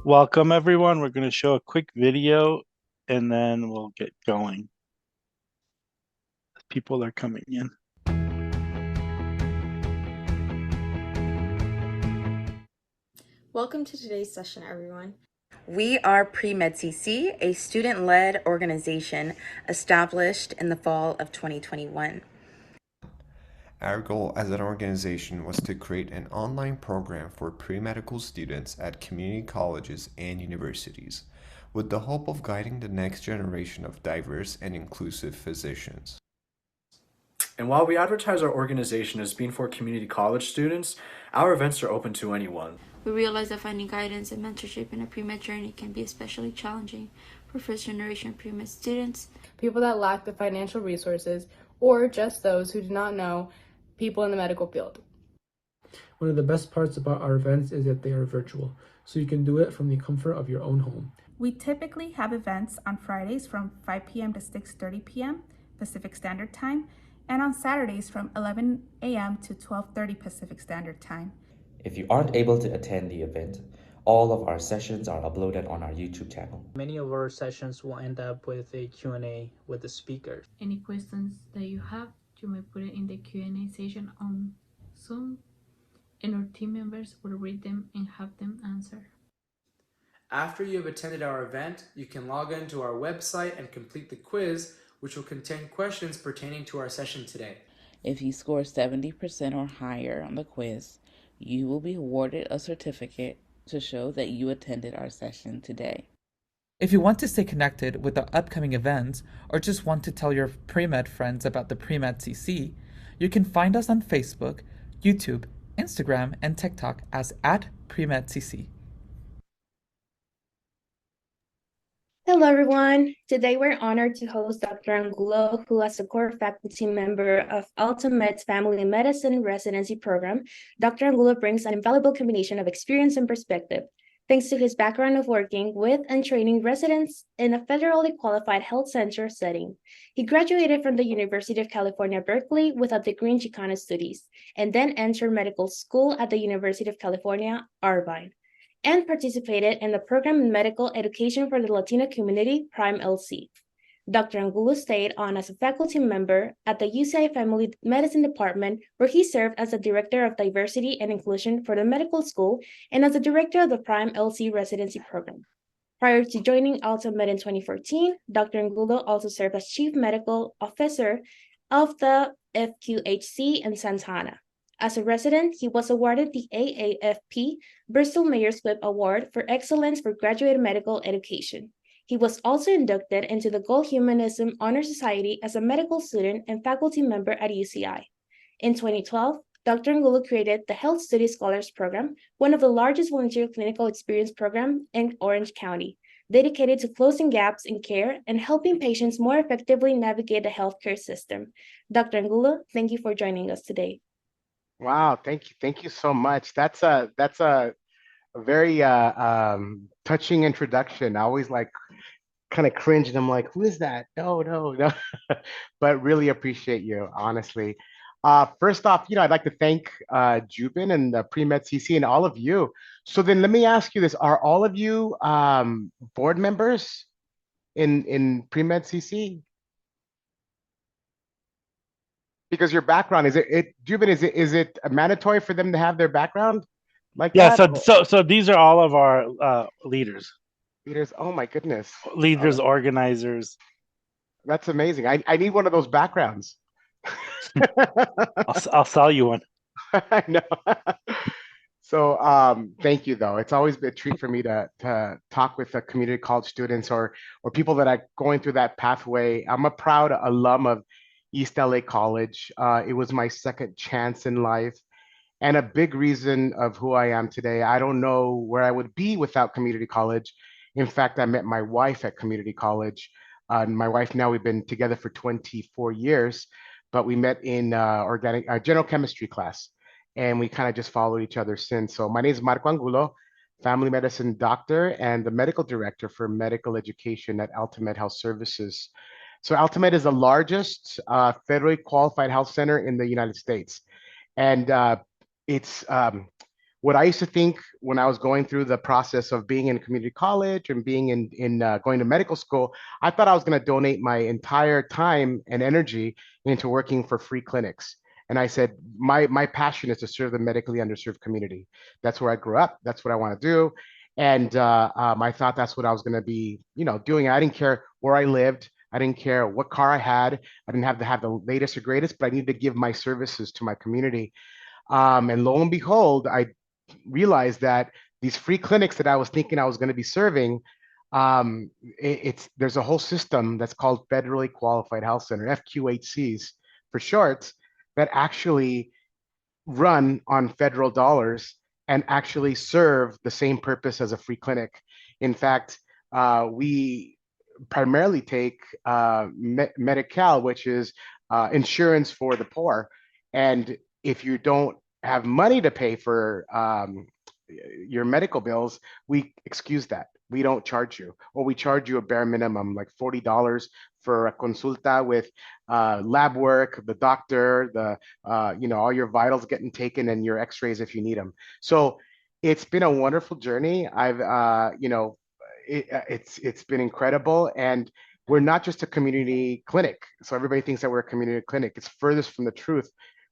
Welcome everyone. We're going to show a quick video and then we'll get going. People are coming in. Welcome to today's session, everyone. We are PreMed CC, a student-led organization established in the fall of 2021. Our goal as an organization was to create an online program for pre-medical students at community colleges and universities, with the hope of guiding the next generation of diverse and inclusive physicians. And while we advertise our organization as being for community college students, our events are open to anyone. We realize that finding guidance and mentorship in a pre-med journey can be especially challenging for first-generation pre-med students, people that lack the financial resources, or just those who do not know people in the medical field. One of the best parts about our events is that they are virtual, so you can do it from the comfort of your own home. We typically have events on Fridays from 5 p.m. to 6:30 p.m. Pacific Standard Time, and on Saturdays from 11 a.m. to 12:30 Pacific Standard Time. If you aren't able to attend the event, all of our sessions are uploaded on our YouTube channel. Many of our sessions will end up with a Q&A with the speakers. Any questions that you have, you may put it in the Q&A session on Zoom, and our team members will read them and have them answer. After you have attended our event, you can log into our website and complete the quiz, which will contain questions pertaining to our session today. If you score 70% or higher on the quiz, you will be awarded a certificate to show that you attended our session today. If you want to stay connected with the upcoming events or just want to tell your pre-med friends about the PreMed CC, you can find us on Facebook, YouTube, Instagram, and TikTok as @PreMedCC. Hello, everyone. Today, we're honored to host Dr. Angulo, who is a core faculty member of AltaMed's Family Medicine Residency Program. Dr. Angulo brings an invaluable combination of experience and perspective. Thanks to his background of working with and training residents in a federally qualified health center setting. He graduated from the University of California, Berkeley with a degree in Chicano studies, and then entered medical school at the University of California, Irvine, and participated in the program in medical education for the Latino community, Prime LC. Dr. Angulo stayed on as a faculty member at the UCI Family Medicine Department, where he served as the Director of Diversity and Inclusion for the medical school and as the Director of the Prime LC residency program. Prior to joining AltaMed in 2014, Dr. Angulo also served as Chief Medical Officer of the FQHC in Santa Ana. As a resident, he was awarded the AAFP Bristol Mayor's Whip Award for Excellence for Graduate Medical Education. He was also inducted into the Gold Humanism Honor Society as a medical student and faculty member at UCI. In 2012, Dr. Angulo created the Health Study Scholars Program, one of the largest volunteer clinical experience programs in Orange County, dedicated to closing gaps in care and helping patients more effectively navigate the healthcare system. Dr. Angulo, thank you for joining us today. Wow, thank you so much. That's a very touching introduction. I always like kind of cringe and I'm like, who is that? No. But really appreciate you, honestly. First off, I'd like to thank Jubin and the PreMed CC and all of you. So then let me ask you this. Are all of you board members in PreMed CC? Because your background, Jubin, is it mandatory for them to have their background like that? Yeah, so these are all of our leaders. Leaders, oh my goodness. Leaders, organizers. That's amazing. I need one of those backgrounds. I'll sell you one. I know. So thank you though. It's always been a treat for me to talk with the community college students or people that are going through that pathway. I'm a proud alum of East LA College. It was my second chance in life and a big reason of who I am today. I don't know where I would be without community college. In fact, I met my wife at community college. My wife now, we've been together for 24 years, but we met in general chemistry class and we kind of just followed each other since. So my name is Marco Angulo, family medicine doctor and the medical director for medical education at AltaMed Health Services. So AltaMed is the largest federally qualified health center in the United States. And what I used to think when I was going through the process of being in community college and being in going to medical school, I thought I was going to donate my entire time and energy into working for free clinics. And I said, my passion is to serve the medically underserved community. That's where I grew up. That's what I want to do. And I thought that's what I was going to be, doing. I didn't care where I lived. I didn't care what car I had. I didn't have to have the latest or greatest, but I needed to give my services to my community. And lo and behold, I realized that these free clinics that I was thinking I was going to be serving, there's a whole system that's called Federally Qualified Health Center, FQHCs for short, that actually run on federal dollars and actually serve the same purpose as a free clinic. In fact, we primarily take Medi-Cal, which is insurance for the poor. And if you don't have money to pay for your medical bills, we excuse that. We don't charge you, or we charge you a bare minimum, like $40 for a consulta with lab work, the doctor, all your vitals getting taken and your x-rays if you need them. So it's been a wonderful journey. It's been incredible. And we're not just a community clinic. So everybody thinks that we're a community clinic. It's furthest from the truth.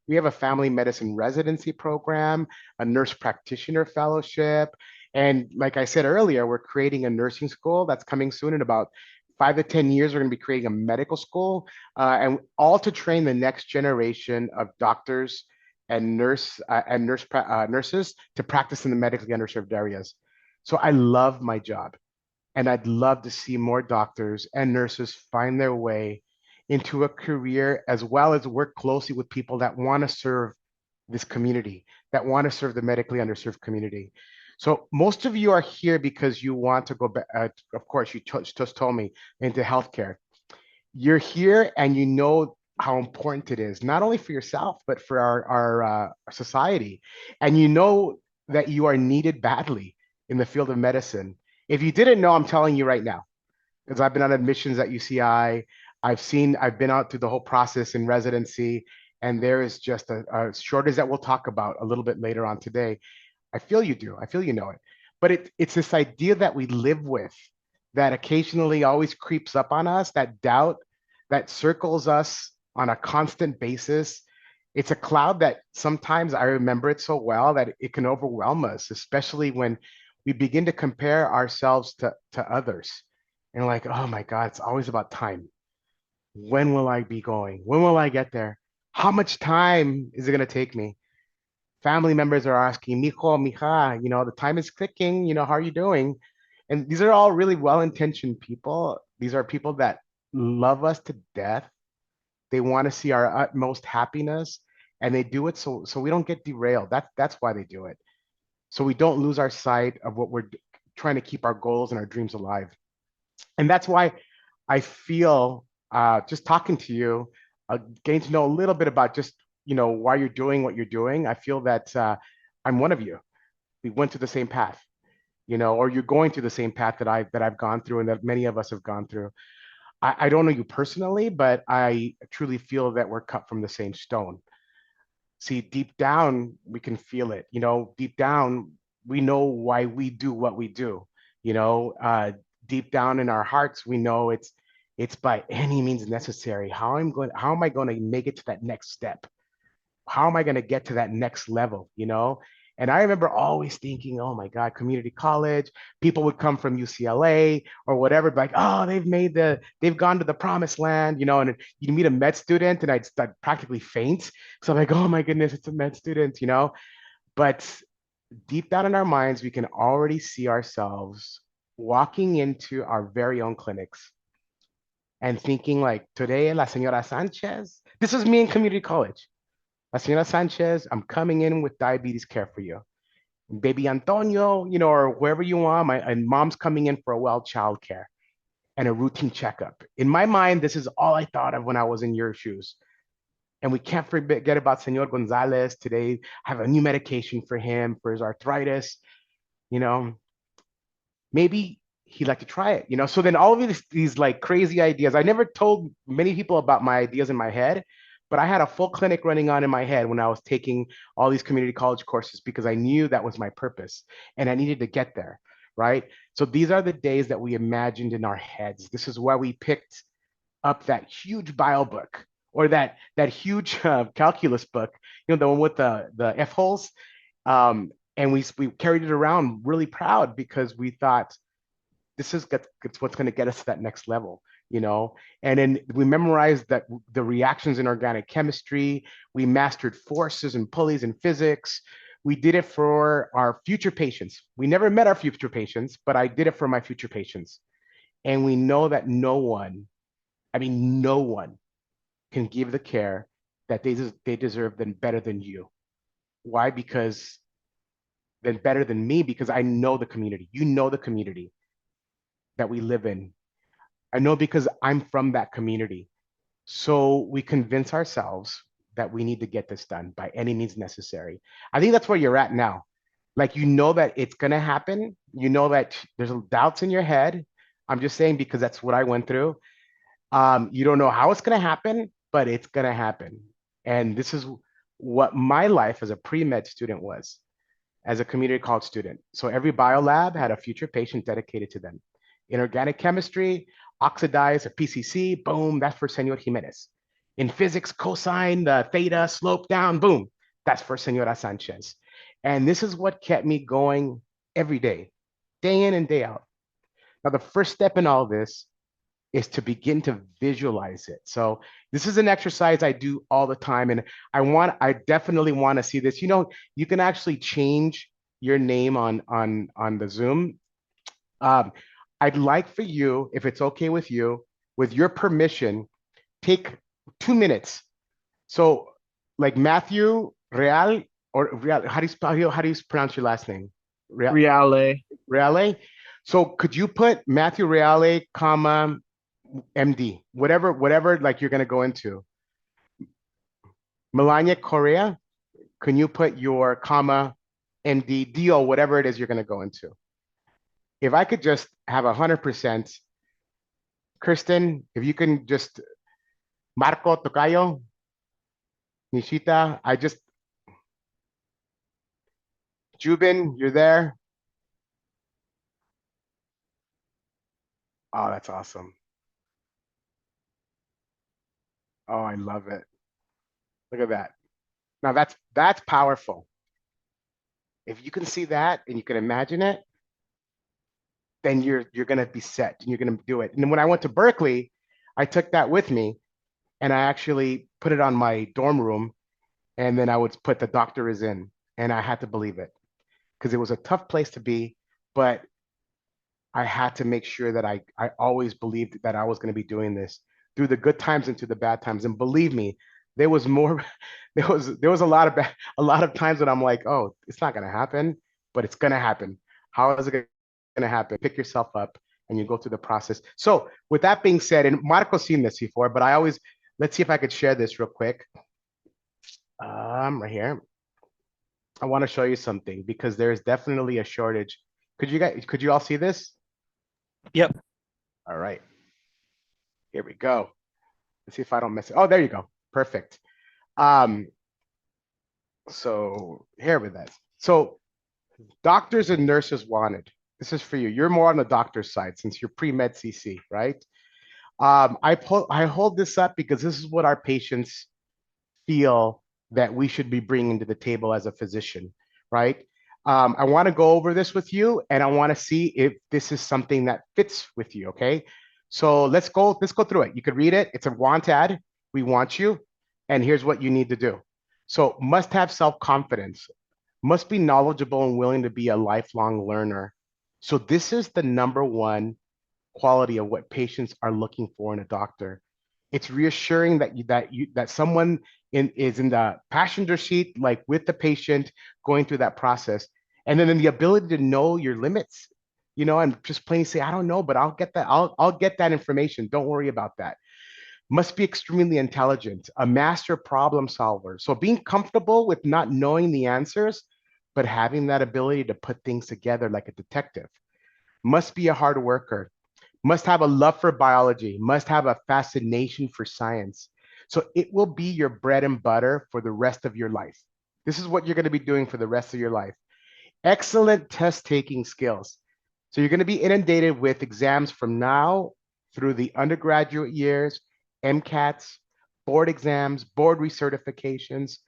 We have a family medicine residency program, a nurse practitioner fellowship. And like I said earlier, we're creating a nursing school that's coming soon. In about 5 to 10 years, we're going to be creating a medical school, and all to train the next generation of doctors and nurses to practice in the medically underserved areas. So I love my job, and I'd love to see more doctors and nurses find their way into a career, as well as work closely with people that want to serve this community, that want to serve the medically underserved community. So most of you are here because you want to go back. Of course, you just told me, into healthcare. You're here and you know how important it is, not only for yourself, but for our society. And you know that you are needed badly in the field of medicine. If you didn't know, I'm telling you right now, because I've been on admissions at UCI. I've been out through the whole process in residency, and there is just a shortage that we'll talk about a little bit later on today. I feel you do. I feel you know it. But it's this idea that we live with that occasionally always creeps up on us, that doubt that circles us on a constant basis. It's a cloud that sometimes I remember it so well that it can overwhelm us, especially when we begin to compare ourselves to others. And like, oh my God, it's always about time. When will I be going? When will I get there? How much time is it going to take me? Family members are asking, mijo, mija, the time is clicking, how are you doing? And these are all really well-intentioned people. These are people that love us to death. They want to see our utmost happiness, and they do it so we don't get derailed. That's why they do it. So we don't lose our sight of what we're trying to keep our goals and our dreams alive. And that's why I feel just talking to you, getting to know a little bit about just, why you're doing what you're doing. I feel that I'm one of you. We went through the same path, or you're going through the same path that I've gone through and that many of us have gone through. I don't know you personally, but I truly feel that we're cut from the same stone. See, deep down, we can feel it. Deep down, we know why we do what we do. Deep down in our hearts, we know it's by any means necessary. How am I going to make it to that next step? How am I going to get to that next level? And I remember always thinking, oh my God, community college, people would come from UCLA or whatever, like, oh, they've gone to the promised land, and you meet a med student and I'd start practically faint. So I'm like, oh my goodness, it's a med student, But deep down in our minds, we can already see ourselves walking into our very own clinics and thinking like, today, La Señora Sanchez, this is me in community college. La Señora Sanchez, I'm coming in with diabetes care for you. Baby Antonio, or wherever you want, and mom's coming in for a well child care and a routine checkup. In my mind, this is all I thought of when I was in your shoes. And we can't forget about Senor Gonzalez today. I have a new medication for him for his arthritis. Maybe he'd like to try it. So then all of these like crazy ideas. I never told many people about my ideas in my head, but I had a full clinic running on in my head when I was taking all these community college courses because I knew that was my purpose and I needed to get there, right? So these are the days that we imagined in our heads. This is why we picked up that huge bio book or that huge calculus book, the one with the F holes. And we carried it around really proud because we thought this is what's going to get us to that next level, and then we memorized the reactions in organic chemistry. We mastered forces and pulleys in physics. We did it for our future patients. We never met our future patients, but I did it for my future patients. And we know that no one can give the care that they deserve better than you. Why? Because then better than me, because I know the community. You know the community that we live in. I know because I'm from that community. So we convince ourselves that we need to get this done by any means necessary. I think that's where you're at now. Like, that it's going to happen. You know that there's doubts in your head. I'm just saying because that's what I went through. You don't know how it's going to happen, but it's going to happen. And this is what my life as a pre-med student was, as a community college student. So every bio lab had a future patient dedicated to them. In organic chemistry, oxidize or PCC, boom, that's for Senor Jimenez. In physics, cosine, the theta, slope down, boom, that's for Senora Sanchez. And this is what kept me going every day in and day out. Now, the first step in all this is to begin to visualize it. So this is an exercise I do all the time. And I definitely want to see this. You can actually change your name on the Zoom. I'd like for you, if it's okay with you, with your permission, take 2 minutes. So like Matthew Real, or Real, how do you pronounce your last name? Reale. Reale. So could you put Matthew Reale, comma, MD, whatever like you're going to go into. Melania Correa, can you put your comma, MD, DO, whatever it is you're going to go into? If I could just have 100%, Kristen, if you can just, Marco Tocayo, Nishita, Jubin, you're there? Oh, that's awesome. Oh, I love it. Look at that. Now that's powerful. If you can see that and you can imagine it, then you're going to be set and you're going to do it. And then when I went to Berkeley, I took that with me and I actually put it on my dorm room, and then I would put the doctor is in, and I had to believe it because it was a tough place to be, but I had to make sure that I always believed that I was going to be doing this through the good times and through the bad times. And believe me, there was a lot of times when I'm like, oh, it's not going to happen, but it's going to happen. How is it going to happen? Pick yourself up and you go through the process. So with that being said, and Marco's seen this before, but let's see if I could share this real quick. Right here. I want to show you something because there's definitely a shortage. Could you all see this? Yep. All right. Here we go. Let's see if I don't miss it. Oh, there you go. Perfect. So here with that. So doctors and nurses wanted. This is for you. You're more on the doctor's side since you're pre-med CC, right? I hold this up because this is what our patients feel that we should be bringing to the table as a physician, right? I want to go over this with you, and I want to see if this is something that fits with you, okay? So let's go through it. You could read it. It's a want ad. We want you, and here's what you need to do. So must have self-confidence, must be knowledgeable and willing to be a lifelong learner. So this is the number one quality of what patients are looking for in a doctor. It's reassuring that someone is in the passenger seat, like with the patient going through that process. And then the ability to know your limits, and just plain say, I don't know, but I'll get that. I'll get that information. Don't worry about that. Must be extremely intelligent, a master problem solver. So being comfortable with not knowing the answers, but having that ability to put things together like a detective. Must be a hard worker, must have a love for biology, must have a fascination for science. So it will be your bread and butter for the rest of your life. This is what you're going to be doing for the rest of your life. Excellent test taking skills. So you're going to be inundated with exams from now through the undergraduate years, MCATs, board exams, board recertifications.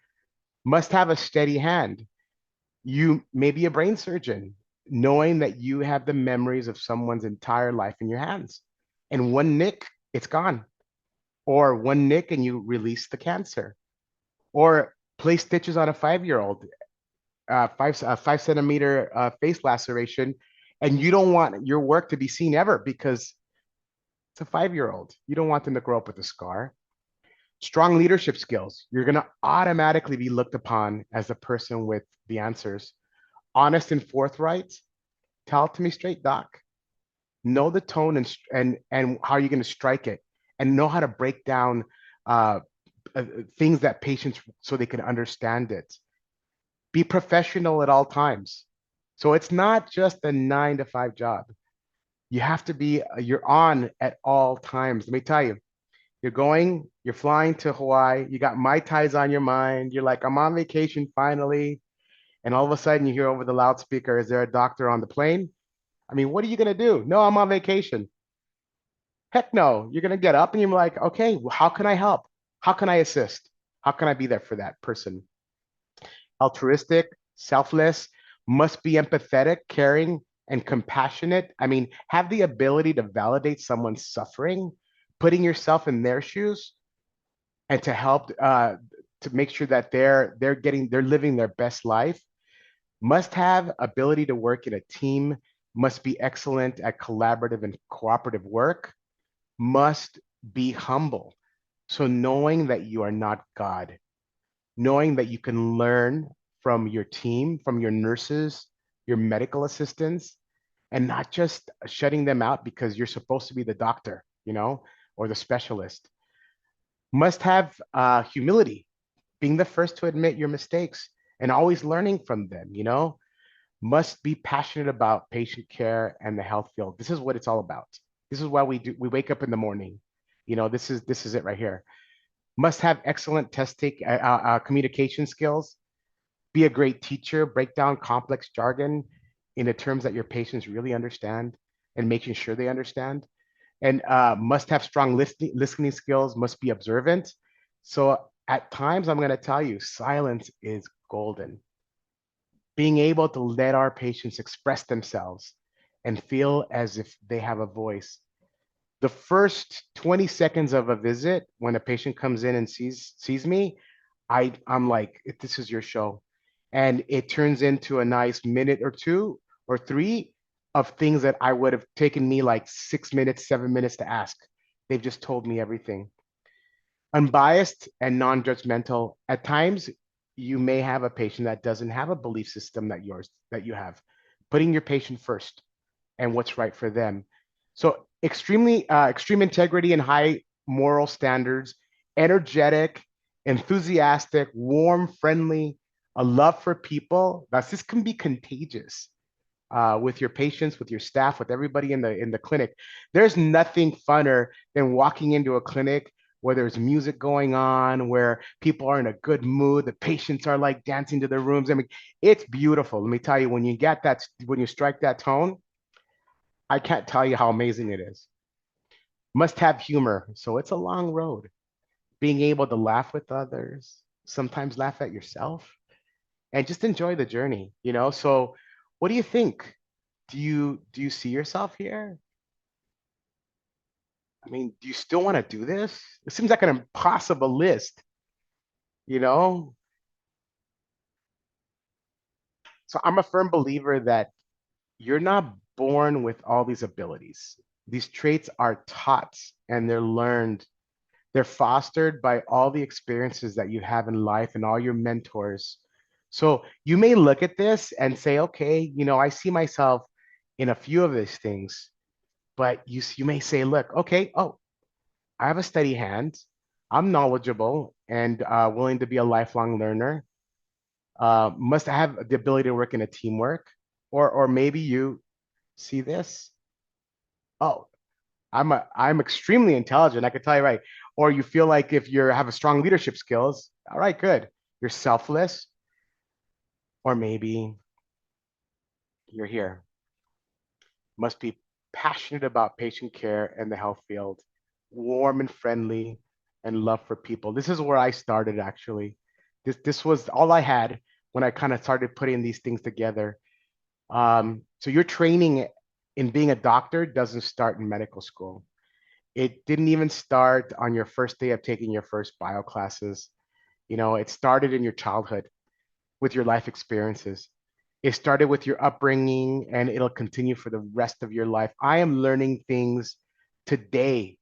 Must have a steady hand. You may be a brain surgeon, knowing that you have the memories of someone's entire life in your hands. And one nick, it's gone. Or one nick and you release the cancer. Or place stitches on a 5-year-old, 5 centimeter face laceration, and you don't want your work to be seen ever because it's a 5-year-old. You don't want them to grow up with a scar. Strong leadership skills. You're going to automatically be looked upon as the person with the answers. Honest and forthright. Tell it to me straight, doc. Know the tone and how you're going to strike it, and know how to break down things that patients so they can understand it. Be professional at all times. So it's not just a 9 to 5 job. You have to be, you're on at all times. Let me tell you, you're flying to Hawaii, you got Mai Tais on your mind, you're like, I'm on vacation finally. And all of a sudden you hear over the loudspeaker, is there a doctor on the plane? I mean, what are you going to do? No, I'm on vacation. Heck no, you're going to get up and you're like, okay, well, how can I help? How can I assist? How can I be there for that person? Altruistic, selfless, must be empathetic, caring, and compassionate. I mean, have the ability to validate someone's suffering, putting yourself in their shoes, and to help to make sure that they're living their best life. Must have ability to work in a team, must be excellent at collaborative and cooperative work, must be humble. So knowing that you are not God, knowing that you can learn from your team, from your nurses, your medical assistants, and not just shutting them out because you're supposed to be the doctor, or the specialist. Must have humility, being the first to admit your mistakes and always learning from them, Must be passionate about patient care and the health field. This is what it's all about. This is why we wake up in the morning. This is it right here. Must have excellent communication skills, be a great teacher, break down complex jargon in the terms that your patients really understand and making sure they understand. And must have strong listening skills, must be observant. So at times, I'm going to tell you, silence is golden. Being able to let our patients express themselves and feel as if they have a voice. The first 20 seconds of a visit, when a patient comes in and sees me, I'm like, this is your show. And it turns into a nice minute or 2 or 3 of things that I would have taken me like 6 minutes, 7 minutes to ask. They've just told me everything. Unbiased and non-judgmental. At times, you may have a patient that doesn't have a belief system that you have. Putting your patient first and what's right for them. So extreme integrity and high moral standards, energetic, enthusiastic, warm, friendly, a love for people. This can be contagious with your patients, with your staff, with everybody in the clinic. There's nothing funner than walking into a clinic where there's music going on, where people are in a good mood, the patients are like dancing to their rooms. I mean, it's beautiful. Let me tell you, when you strike that tone, I can't tell you how amazing it is. Must have humor. So it's a long road. Being able to laugh with others, sometimes laugh at yourself, and just enjoy the journey, So what do you think? Do you see yourself here? I mean, do you still want to do this? It seems like an impossible list, So I'm a firm believer that you're not born with all these abilities. These traits are taught and they're learned. They're fostered by all the experiences that you have in life and all your mentors. So you may look at this and say, okay, I see myself in a few of these things, but you may say, look, okay, I have a steady hand. I'm knowledgeable and willing to be a lifelong learner. Must have the ability to work in a teamwork, or maybe you see this. Oh, I'm extremely intelligent. I can tell you right. Or you feel like if you have a strong leadership skills, all right, good. You're selfless, or maybe you're here. Must be passionate about patient care and the health field, warm and friendly, and love for people. This is where I started actually. This was all I had when I kind of started putting these things together. So your training in being a doctor doesn't start in medical school. It didn't even start on your first day of taking your first bio classes. You know, it started in your childhood with your life experiences. It started with your upbringing and it'll continue for the rest of your life. I am learning things today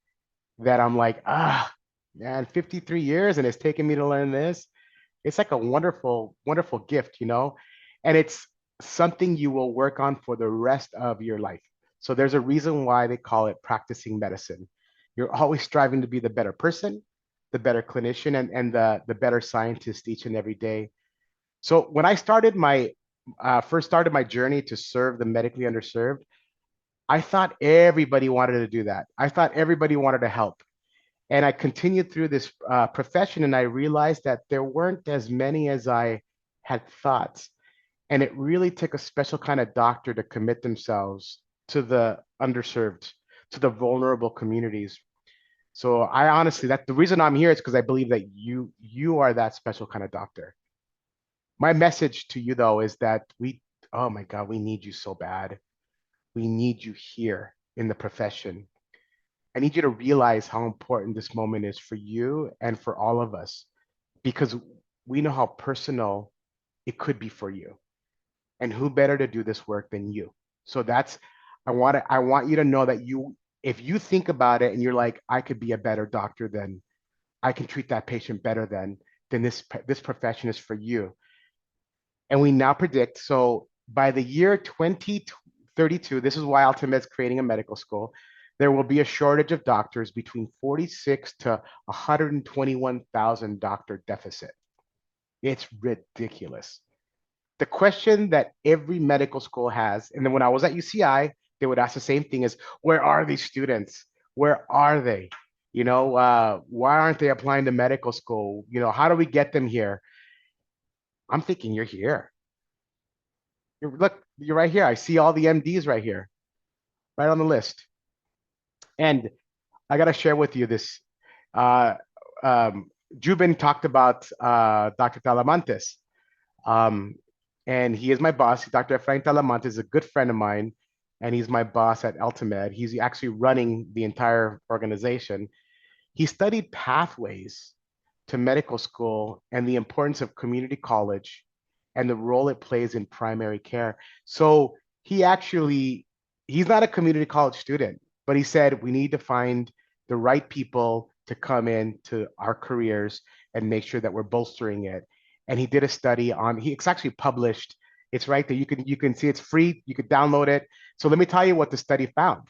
that I'm like, man, 53 years and it's taken me to learn this. It's like a wonderful, wonderful gift, you know? And it's something you will work on for the rest of your life. So there's a reason why they call it practicing medicine. You're always striving to be the better person, the better clinician, and the better scientist each and every day. So when I started my first started my journey to serve the medically underserved, I thought everybody wanted to do that. I thought everybody wanted to help. And I continued through this profession and I realized that there weren't as many as I had thought. And it really took a special kind of doctor to commit themselves to the underserved, to the vulnerable communities. So I honestly, that the reason I'm here is because I believe that you are that special kind of doctor. My message to you though is that oh my God, we need you so bad. We need you here in the profession. I need you to realize how important this moment is for you and for all of us, because we know how personal it could be for you. And who better to do this work than you? So I want you to know that if you think about it and you're like, I could be a better doctor than, I can treat that patient better than this profession is for you. And we now predict, so by the year 2032, this is why Ultimate's creating a medical school, there will be a shortage of doctors between 46 to 121,000 doctor deficit. It's ridiculous. The question that every medical school has, and then when I was at UCI, they would ask the same thing is, where are these students? Where are they? You know, why aren't they applying to medical school? You know, how do we get them here? I'm thinking you're here. Look, you're right here. I see all the MDs right here, right on the list. And I got to share with you this. Uh, Jubin talked about Dr. Talamantes. And he is my boss. Dr. Efrain Talamantes is a good friend of mine, and he's my boss at Ultimed. He's actually running the entire organization. He studied pathways to medical school and the importance of community college and the role it plays in primary care. So he's not a community college student, but he said we need to find the right people to come into our careers and make sure that we're bolstering it. And he did a study on, it's actually published. It's right there. You can see it's free. You could download it. So let me tell you what the study found.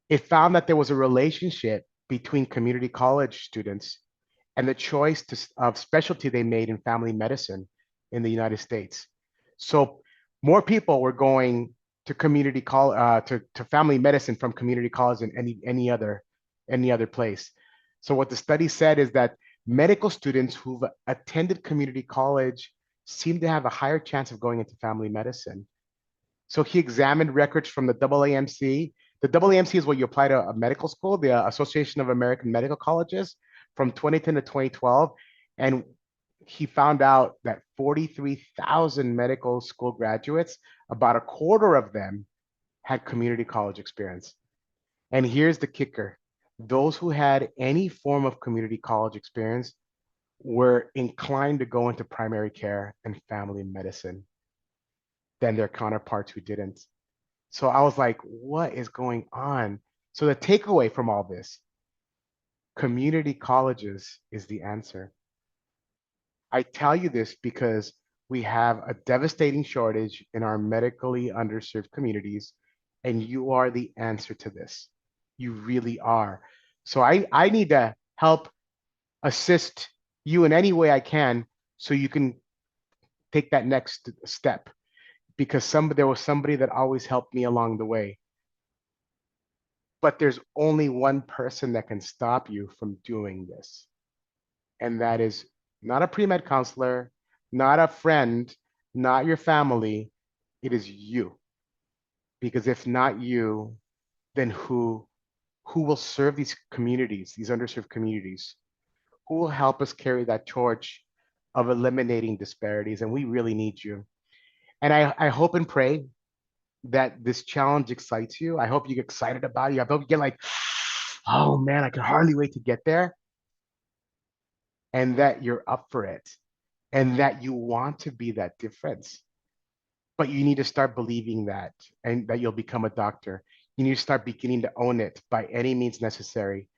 It found that there was a relationship between community college students and the choice of specialty they made in family medicine in the United States. So more people were going to community college, to family medicine from community college than any other place. So what the study said is that medical students who've attended community college seem to have a higher chance of going into family medicine. So he examined records from the AAMC. The AAMC is what you apply to a medical school, the Association of American Medical Colleges, from 2010 to 2012. And he found out that 43,000 medical school graduates, about a quarter of them had community college experience. And here's the kicker. Those who had any form of community college experience were inclined to go into primary care and family medicine than their counterparts who didn't. So I was like, what is going on? So the takeaway from all this, community colleges is the answer. I tell you this because we have a devastating shortage in our medically underserved communities, and you are the answer to this. You really are. So I need to help assist you in any way I can so you can take that next step, because there was somebody that always helped me along the way. but there's only one person that can stop you from doing this. And that is not a pre-med counselor, not a friend, not your family. It is you. Because if not you, then who will serve these communities, these underserved communities? Who will help us carry that torch of eliminating disparities? And we really need you. And I hope and pray that this challenge excites you. I hope you get excited about it. I hope you get like, oh man, I can hardly wait to get there. And that you're up for it. And that you want to be that difference. But you need to start believing that, and that you'll become a doctor. You need to start beginning to own it by any means necessary.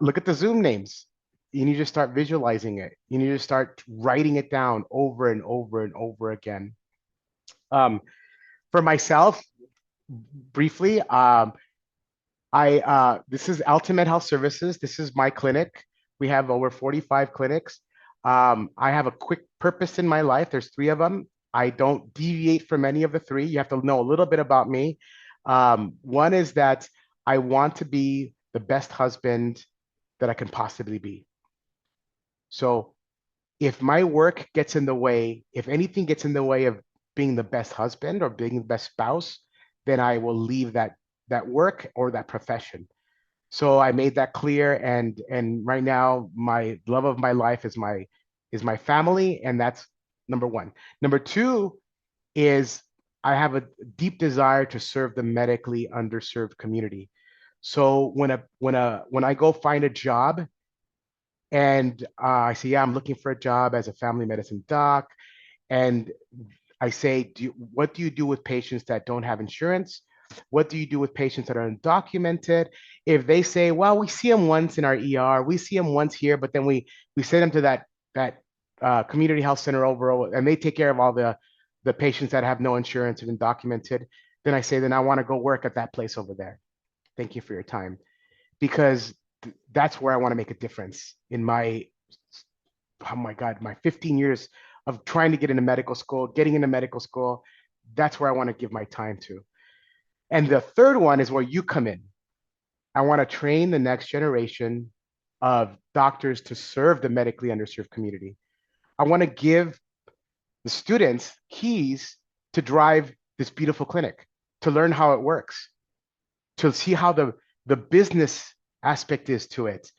Look at the Zoom names. You need to start visualizing it. You need to start writing it down over and over and over again. For myself, briefly, this is Ultimate Health Services. This is my clinic. We have over 45 clinics. I have a quick purpose in my life. There's 3 of them. I don't deviate from any of the 3. You have to know a little bit about me. One is that I want to be the best husband that I can possibly be. So if my work gets in the way, if anything gets in the way of being the best husband or being the best spouse, then I will leave that work or that profession. So I made that clear, and right now my love of my life is my family, and that's number 1. Number 2 is I have a deep desire to serve the medically underserved community. So when I go find a job and I say, yeah, I'm looking for a job as a family medicine doc, and I say, what do you do with patients that don't have insurance? What do you do with patients that are undocumented? If they say, well, we see them once in our ER, we see them once here, but then we send them to that community health center over, and they take care of all the patients that have no insurance and undocumented, then I say, then I want to go work at that place over there. Thank you for your time. Because that's where I want to make a difference in my 15 years of trying to get into medical school, getting into medical school. That's where I want to give my time to. And the third one is where you come in. I want to train the next generation of doctors to serve the medically underserved community. I want to give the students keys to drive this beautiful clinic, to learn how it works, to see how the business aspect is to it,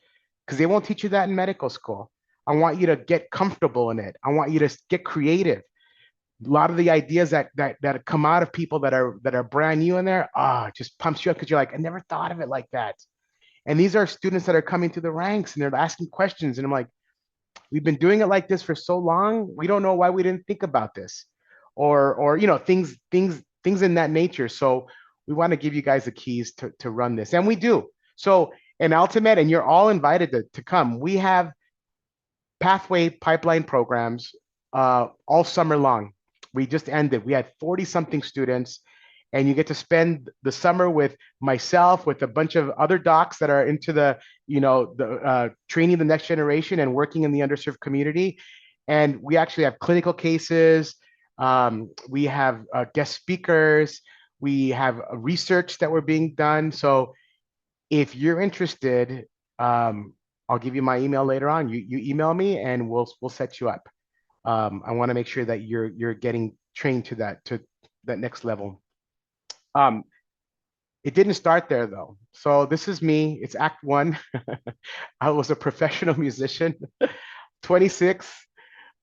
because they won't teach you that in medical school. I want you to get comfortable in it. I want you to get creative. A lot of the ideas that come out of people that are brand new in there, just pumps you up because you're like, I never thought of it like that. And these are students that are coming through the ranks and they're asking questions, and I'm like, we've been doing it like this for so long. We don't know why we didn't think about this, or things in that nature. So we want to give you guys the keys to run this, and we do. So in Ultimate, and you're all invited to come. We have pathway pipeline programs all summer long. We just ended. We had 40 something students, and you get to spend the summer with myself, with a bunch of other docs that are into the training the next generation and working in the underserved community. And we actually have clinical cases. We have guest speakers. We have research that we're being done. So if you're interested, I'll give you my email later on. You email me and we'll set you up. I want to make sure that you're getting trained to that next level. It didn't start there though. So this is me. It's Act 1. I was a professional musician, 26.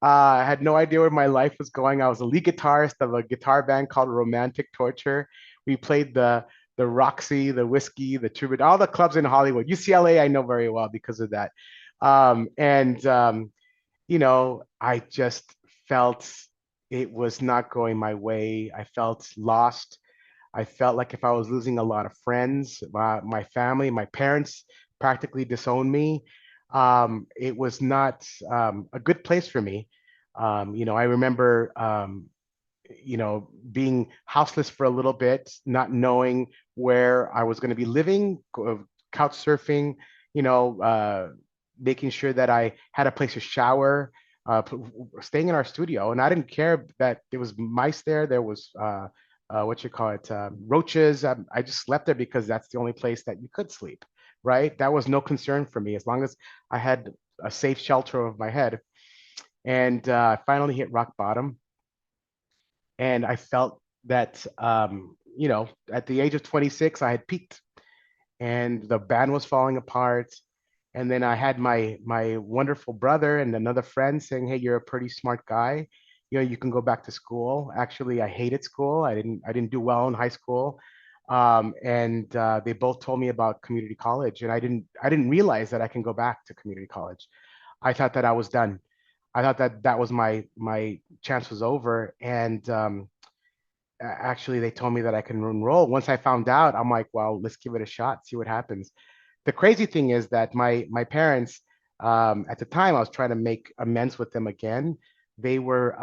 I had no idea where my life was going. I was a lead guitarist of a guitar band called Romantic Torture. We played the Roxy, the Whiskey, the Troubadour, all the clubs in Hollywood. UCLA, I know very well because of that. I just felt it was not going my way. I felt lost. I felt like if I was losing a lot of friends, my family, my parents practically disowned me. It was not a good place for me. I remember, being houseless for a little bit, not knowing where I was going to be living, couch surfing, making sure that I had a place to shower, staying in our studio. And I didn't care that there was mice there. There was roaches. I just slept there because that's the only place that you could sleep, right? That was no concern for me as long as I had a safe shelter over my head. And I finally hit rock bottom. And I felt that, at the age of 26, I had peaked and the band was falling apart. And then I had my wonderful brother and another friend saying, "Hey, you're a pretty smart guy. You can go back to school." Actually, I hated school. I didn't do well in high school. And they both told me about community college, and I didn't realize that I can go back to community college. I thought that I was done. I thought that that was my chance was over. And actually, they told me that I can enroll. Once I found out, I'm like, well, let's give it a shot, see what happens. The crazy thing is that my parents, at the time, I was trying to make amends with them again. They were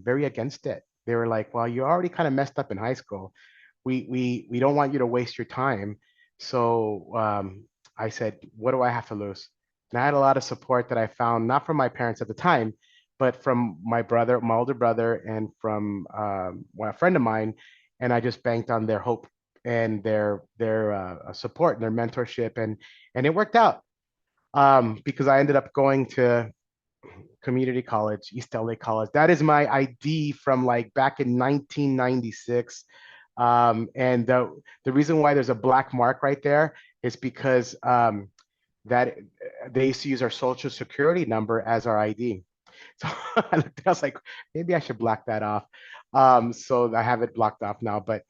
very against it. They were like, well, you already kind of messed up in high school. We don't want you to waste your time. So I said, what do I have to lose? And I had a lot of support that I found, not from my parents at the time, but from my brother, my older brother, and from a friend of mine. And I just banked on their hope and their support and their mentorship, and it worked out, because I ended up going to community college, East LA College. That is my ID from like back in 1996. And the reason why there's a black mark right there is because that they used to use our social security number as our ID. So I was like, maybe I should block that off. So I have it blocked off now, but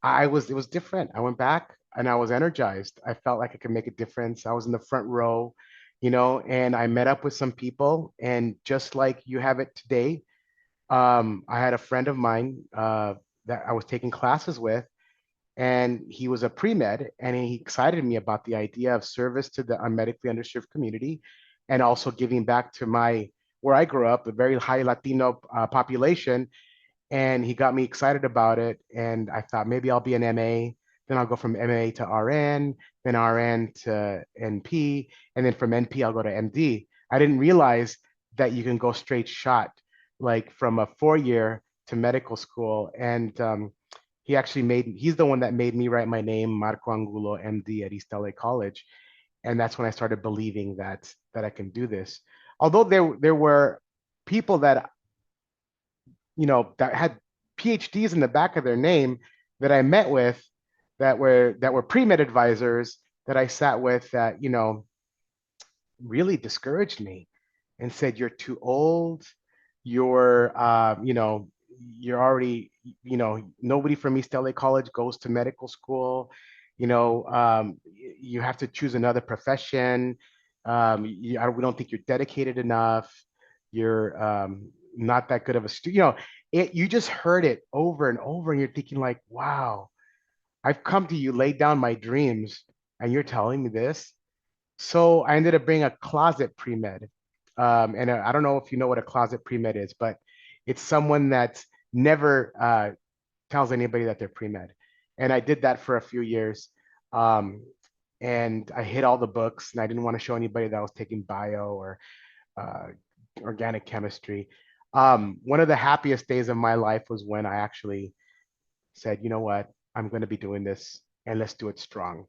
it was different. I went back and I was energized. I felt like I could make a difference. I was in the front row, and I met up with some people. And just like you have it today, I had a friend of mine that I was taking classes with, and he was a pre-med, and he excited me about the idea of service to the unmedically underserved community, and also giving back to where I grew up, a very high Latino population. And he got me excited about it. And I thought maybe I'll be an MA, then I'll go from MA to RN, then RN to NP, and then from NP I'll go to MD. I didn't realize that you can go straight shot, like from a 4-year to medical school. And he's the one that made me write my name, Marco Angulo, MD, at East LA College. And that's when I started believing that I can do this. Although there were people that that had PhDs in the back of their name that I met with, that were pre-med advisors that I sat with, that really discouraged me and said, "You're too old. You're you're already, nobody from East LA College goes to medical school. You have to choose another profession. We don't think you're dedicated enough. You're not that good of a student." You just heard it over and over, and you're thinking like, wow, I've come to you, laid down my dreams, and you're telling me this. So I ended up being a closet pre-med. And I don't know if you know what a closet pre-med is, but it's someone that never tells anybody that they're pre-med. And I did that for a few years. And I hit all the books, and I didn't want to show anybody that I was taking bio or organic chemistry. One of the happiest days of my life was when I actually said, you know what, I'm going to be doing this, and let's do it strong.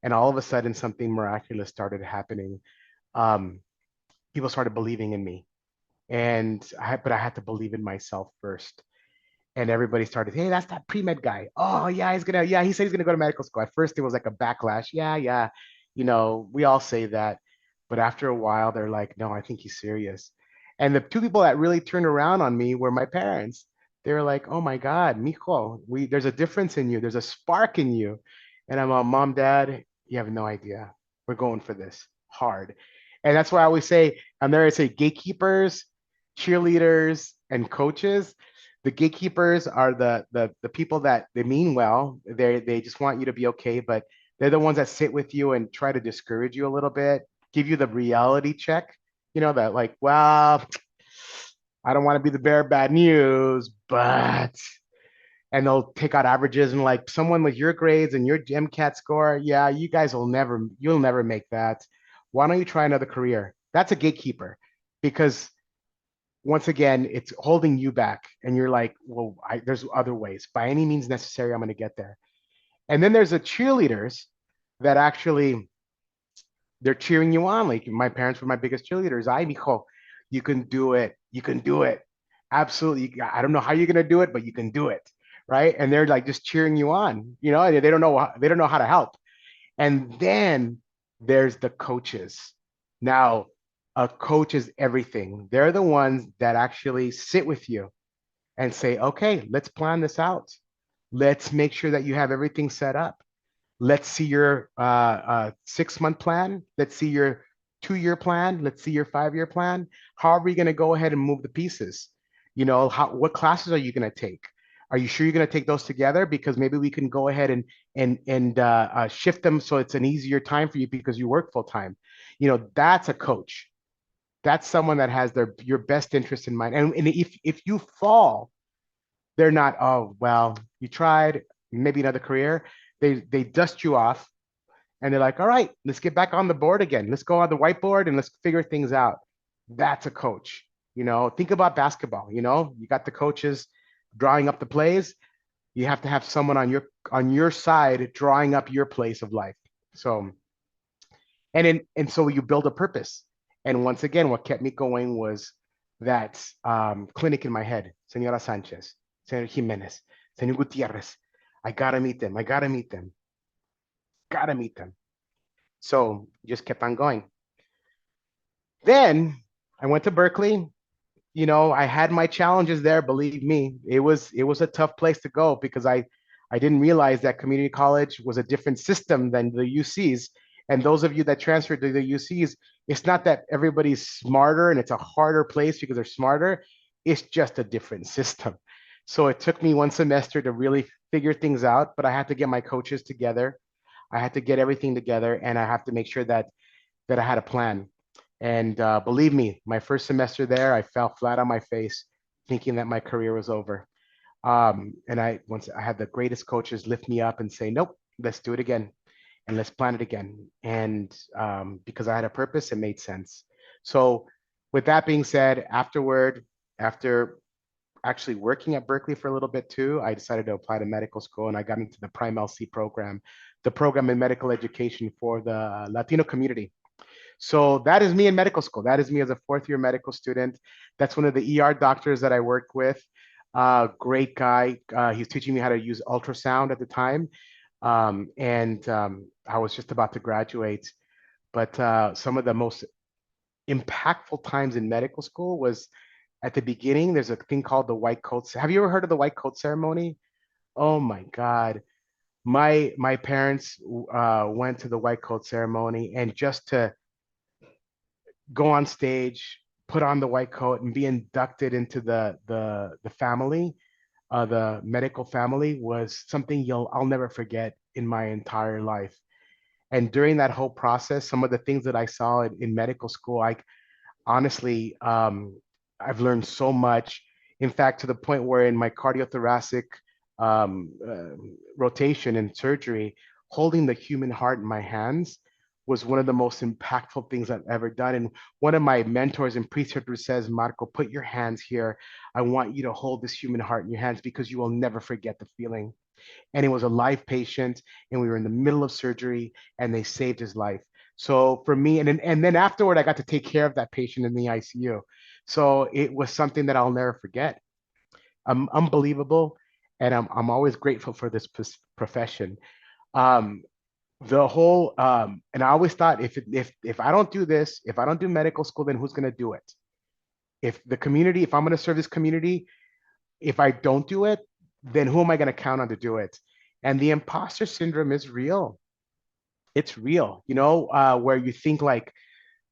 And all of a sudden, something miraculous started happening. People started believing in me, but I had to believe in myself first. And everybody started, "Hey, that's that pre-med guy. Oh yeah, he said he's gonna go to medical school." At first, it was like a backlash. Yeah, we all say that. But after a while, they're like, "No, I think he's serious." And the two people that really turned around on me were my parents. They were like, "Oh my God, mijo, there's a difference in you. There's a spark in you." And I'm a "Mom, Dad, you have no idea. We're going for this hard." And that's why I always say, I'm there to say gatekeepers, cheerleaders, and coaches. The gatekeepers are the people that they mean well. They just want you to be okay, but they're the ones that sit with you and try to discourage you a little bit, give you the reality check, that like, well, I don't want to be the bearer of bad news, but, and they'll take out averages and like, someone with your grades and your MCAT score, yeah, you'll never make that. Why don't you try another career? That's a gatekeeper, because once again, it's holding you back. And you're like, well, there's other ways. By any means necessary, I'm going to get there. And then there's the cheerleaders that actually, they're cheering you on. Like my parents were my biggest cheerleaders. Ay, mijo, you can do it. You can do it. Absolutely. I don't know how you're going to do it, but you can do it. Right. And they're like just cheering you on, you know, and they don't know how to help. And then there's the coaches. Now, a coach is everything. They're the ones that actually sit with you and say, okay, let's plan this out. Let's make sure that you have everything set up. Let's see your 6-month plan. Let's see your 2-year plan. Let's see your 5-year plan. How are we going to go ahead and move the pieces? You know, what classes are you going to take? Are you sure you're going to take those together? Because maybe we can go ahead and shift them so it's an easier time for you because you work full time. You know, that's a coach. That's someone that has your best interest in mind. And if you fall, they're not, oh, well, you tried, maybe another career. They dust you off and they're like, all right, let's get back on the board again. Let's go on the whiteboard and let's figure things out. That's a coach. You know, think about basketball. You know, you got the coaches drawing up the plays. You have to have someone on your side drawing up your place of life. So, and so you build a purpose. And once again, what kept me going was that clinic in my head, Senora Sanchez, Senor Jimenez, Senor Gutierrez. I gotta meet them. I gotta meet them. Gotta meet them. So just kept on going. Then I went to Berkeley. You know, I had my challenges there. Believe me, it was a tough place to go because I didn't realize that community college was a different system than the UCs. And those of you that transferred to the UCs, it's not that everybody's smarter and it's a harder place because they're smarter. It's just a different system. So it took me 1 semester to really figure things out, but I had to get my coaches together. I had to get everything together and I have to make sure that I had a plan. And believe me, my first semester there, I fell flat on my face thinking that my career was over. And once I had the greatest coaches lift me up and say, nope, let's do it again. And let's plan it again. And because I had a purpose, it made sense. So with that being said, after actually working at Berkeley for a little bit too, I decided to apply to medical school and I got into the PreMed program, the program in medical education for the Latino community. So that is me in medical school. That is me as a 4th-year medical student. That's one of the ER doctors that I worked with. Great guy. He was teaching me how to use ultrasound at the time. I was just about to graduate. But some of the most impactful times in medical school was at the beginning. There's a thing called the white coat. Have you ever heard of the white coat ceremony? Oh my God. My parents went to the white coat ceremony, and just to go on stage, put on the white coat, and be inducted into the family, the medical family, was something I'll never forget in my entire life. And during that whole process, some of the things that I saw in medical school, honestly, I've learned so much. In fact, to the point where in my cardiothoracic rotation and surgery, holding the human heart in my hands was one of the most impactful things I've ever done. And one of my mentors and preceptors says, Marco, put your hands here. I want you to hold this human heart in your hands because you will never forget the feeling. And it was a live patient, and we were in the middle of surgery, and they saved his life. So for me, and then afterward, I got to take care of that patient in the ICU. So it was something that I'll never forget. Unbelievable, and I'm always grateful for this profession. The whole and I always thought, if I don't do this, if I don't do medical school, then who's going to do it? If I'm going to serve this community, if I don't do it, then who am I going to count on to do it? And the imposter syndrome is real. It's real, you know, where you think like,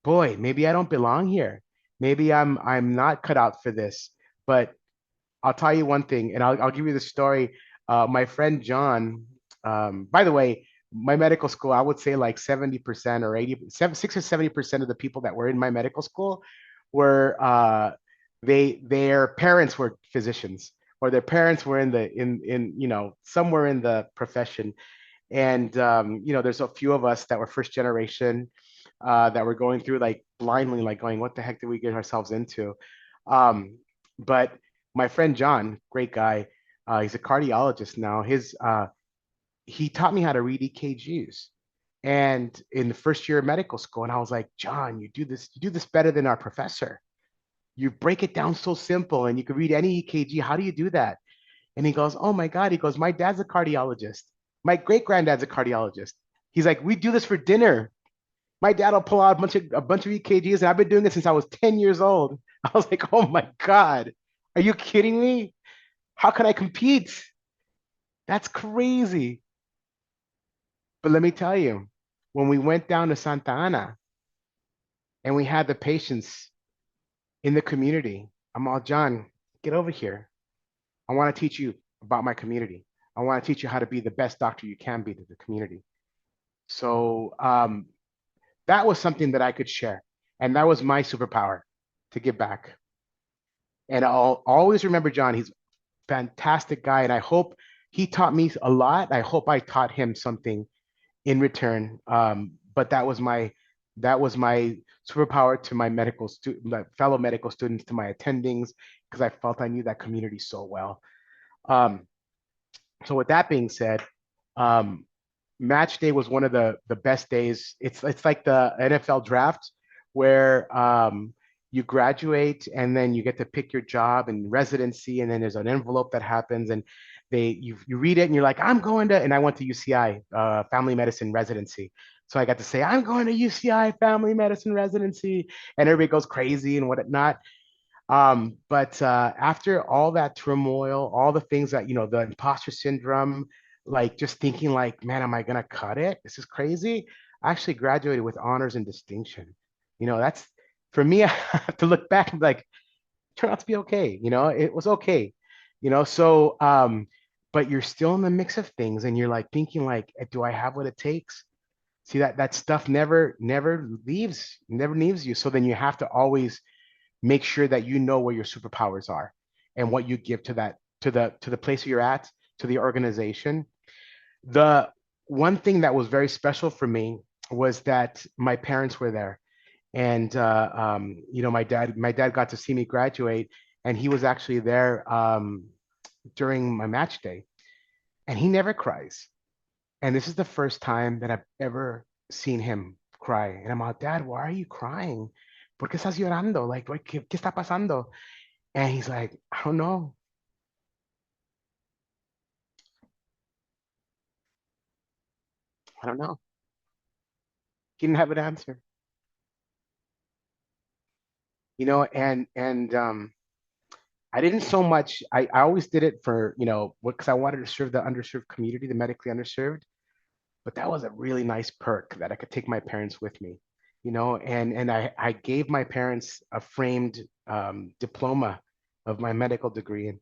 boy, maybe I don't belong here. Maybe I'm not cut out for this. But I'll tell you one thing, and I'll give you the story. My friend John, by the way, my medical school, I would say like 70% or 6 or 70% of the people that were in my medical school were their parents were physicians, or their parents were in you know, somewhere in the profession. And you know, there's a few of us that were first generation that were going through like blindly, like going, what the heck did we get ourselves into? But my friend John, great guy, he's a cardiologist now. He taught me how to read EKGs. And in the first year of medical school, and I was like, John, you do this better than our professor. You break it down so simple and you can read any EKG. How do you do that? And he goes, oh my God. He goes, my dad's a cardiologist. My great granddad's a cardiologist. He's like, we do this for dinner. My dad will pull out a bunch of EKGs, and I've been doing it since I was 10 years old. I was like, oh my God, are you kidding me? How can I compete? That's crazy. But let me tell you, when we went down to Santa Ana and we had the patients in the community, I'm all, John, get over here. I want to teach you about my community. I want to teach you how to be the best doctor you can be to the community. So that was something that I could share. And that was my superpower, to give back. And I'll always remember John. He's a fantastic guy. And I hope he taught me a lot. I hope I taught him something in return. But that was my superpower to my fellow medical students, to my attendings, because I felt I knew that community so well. So with that being said, match day was one of the best days. It's like the NFL draft, where you graduate and then you get to pick your job and residency, and then there's an envelope that happens, and you read it and you're like, I'm going to, and I went to UCI family medicine residency. So I got to say, I'm going to UCI family medicine residency, and everybody goes crazy and whatnot. But after all that turmoil, all the things that, the imposter syndrome, like just thinking like, man, am I gonna cut it? This is crazy. I actually graduated with honors and distinction. That's, for me, I have to look back and be like, turned out to be okay. It was okay. So but you're still in the mix of things, and you're like thinking like, do I have what it takes? See, that stuff never leaves you. So then you have to always make sure that you know where your superpowers are and what you give to the place you're at, to the organization. The one thing that was very special for me was that my parents were there. And my dad got to see me graduate, and he was actually there during my match day, and he never cries. And this is the first time that I've ever seen him cry. And I'm like, Dad, why are you crying? ¿Por qué estás llorando? Like, ¿qué está pasando? And he's like, I don't know. I don't know. He didn't have an answer. And I didn't so much, I always did it for, because I wanted to serve the underserved community, the medically underserved. But that was a really nice perk that I could take my parents with me, and I gave my parents a framed diploma of my medical degree. And,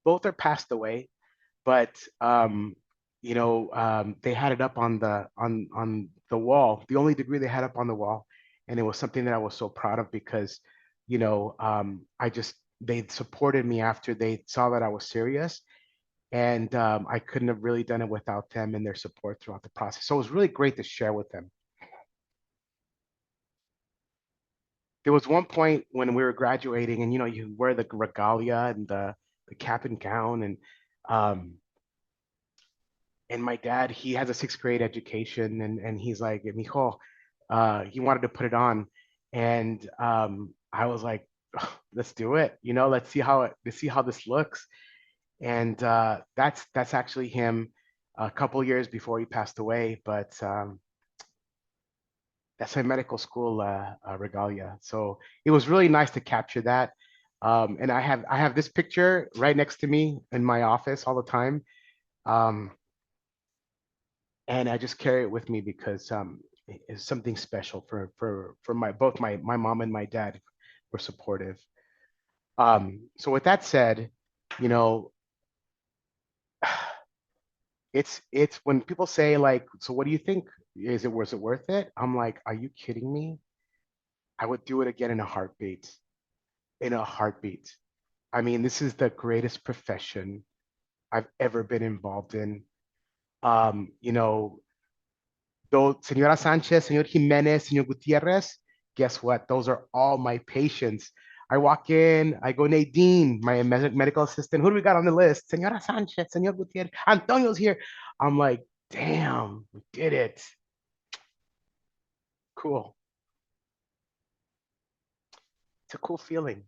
both are passed away, but they had it up on the wall, the only degree they had up on the wall. And it was something that I was so proud of, because they supported me after they saw that I was serious. And I couldn't have really done it without them and their support throughout the process. So it was really great to share with them. There was one point when we were graduating, and you wear the regalia and the cap and gown, and my dad, he has a sixth grade education, and he's like, mijo, he wanted to put it on. And I was like, "Oh, let's do it. Let's see how this looks." And that's actually him a couple years before he passed away. But that's my medical school regalia. So it was really nice to capture that. And I have this picture right next to me in my office all the time. And I just carry it with me because it's something special for both my mom and my dad were supportive. So with that said, it's when people say like, so what do you think? Was it worth it? I'm like, are you kidding me? I would do it again in a heartbeat. In a heartbeat. I mean, this is the greatest profession I've ever been involved in. Though Senora Sanchez, Senor Jimenez, Senor Gutierrez, guess what? Those are all my patients. I walk in, I go, Nadine, my medical assistant. Who do we got on the list? Senora Sanchez, Senor Gutierrez, Antonio's here. I'm like, damn, we did it. Cool. It's a cool feeling.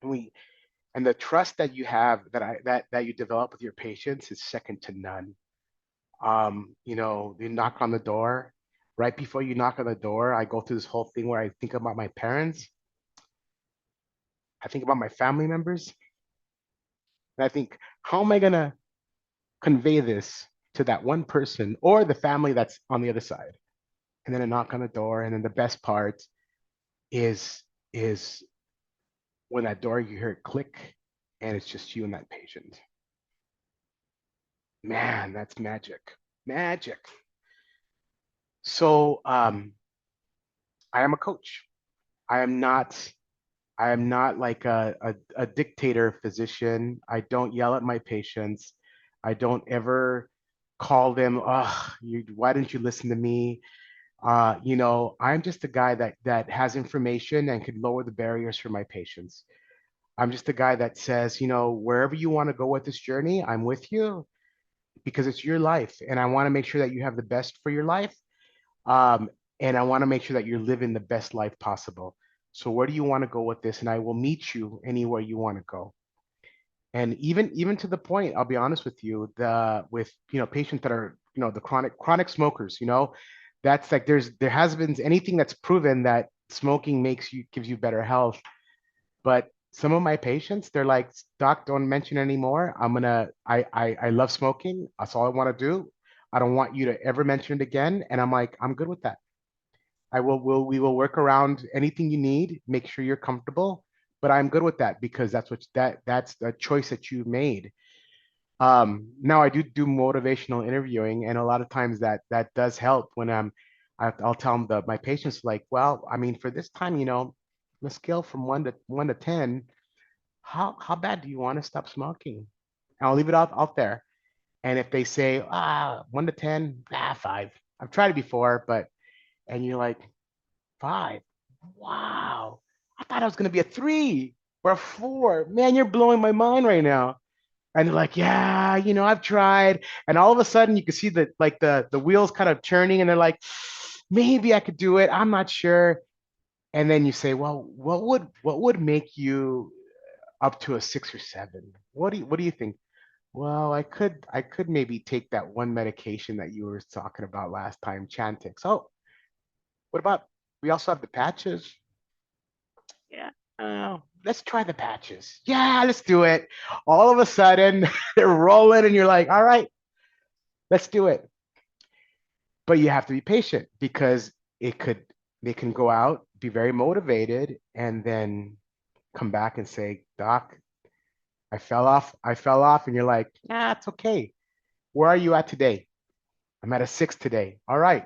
And the trust that you have that you develop with your patients is second to none. You know, you knock on the door. Right before you knock on the door, I go through this whole thing where I think about my parents. I think about my family members. And I think, how am I gonna convey this to that one person or the family that's on the other side? And then I knock on the door, and then the best part is when that door you hear it click, and it's just you and that patient. Man, that's magic. Magic. So I am a coach. I am not like a dictator physician. I don't yell at my patients. I don't ever call them, oh, why didn't you listen to me? You know, I'm just a guy that has information and could lower the barriers for my patients. I'm just a guy that says, you know, wherever you want to go with this journey, I'm with you because it's your life. And I want to make sure that you have the best for your life. Um, and I want to make sure that you're living the best life possible. So where do you want to go with this? And I will meet you anywhere you want to go. And even to the point, I'll be honest with you, with you know patients that are you know the chronic smokers, you know, that's like there has been anything that's proven that smoking gives you better health. But some of my patients, they're like, Doc, don't mention it anymore. I love smoking. That's all I want to do. I don't want you to ever mention it again. And I'm like, I'm good with that. We will work around anything you need, make sure you're comfortable, but I'm good with that because that's the choice that you made. Now I do motivational interviewing, and a lot of times that does help when I'll tell them my patients like, well, I mean, for this time, you know, on a scale from one to 10, how bad do you want to stop smoking? And I'll leave it out there. And if they say, 1 to 10, 5. I've tried it before, and you're like, 5. Wow. I thought I was going to be a 3 or a 4. Man, you're blowing my mind right now. And they're like, yeah, you know, I've tried. And all of a sudden you can see the wheels kind of churning and they're like, maybe I could do it. I'm not sure. And then you say, well, what would make you up to a 6 or 7? What do you think? Well, I could maybe take that one medication that you were talking about last time, Chantix. Oh, what about we also have the patches? Yeah. Let's try the patches. Yeah, let's do it. All of a sudden, they're rolling, and you're like, all right, let's do it. But you have to be patient because they can go out, be very motivated, and then come back and say, Doc, I fell off, and you're like, yeah, it's okay. Where are you at today? I'm at a 6 today. All right.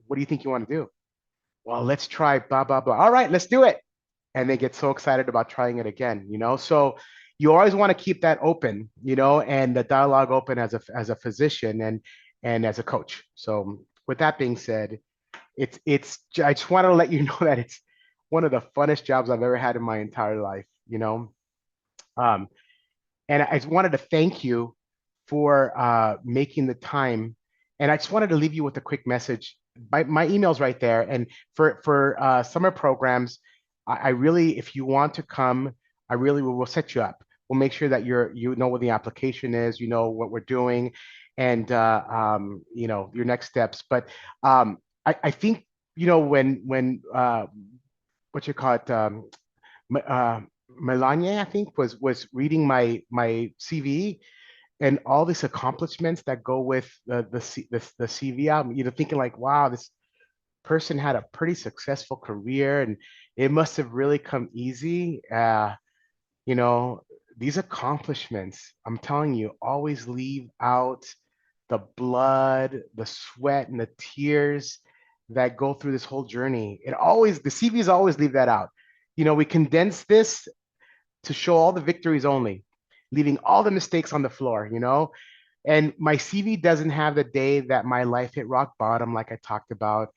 What do you think you want to do? Well, let's try blah, blah, blah. All right, let's do it. And they get so excited about trying it again, you know? So you always want to keep that open, you know, and the dialogue open as a physician and as a coach. So with that being said, I just wanted to let you know that it's one of the funnest jobs I've ever had in my entire life, you know? And I just wanted to thank you for making the time. And I just wanted to leave you with a quick message. My email's right there. And for summer programs, I really, if you want to come, I really will set you up. We'll make sure that you know what the application is, you know what we're doing, and you know your next steps. But I think you know when what you call it, Melania, I think was reading my CV and all these accomplishments that go with the CV. I'm thinking like, wow, this person had a pretty successful career and it must have really come easy. You know, these accomplishments, I'm telling you, always leave out the blood, the sweat, and the tears that go through this whole journey. The CVs always leave that out. You know, we condense this to show all the victories only, leaving all the mistakes on the floor, you know? And my CV doesn't have the day that my life hit rock bottom, like I talked about,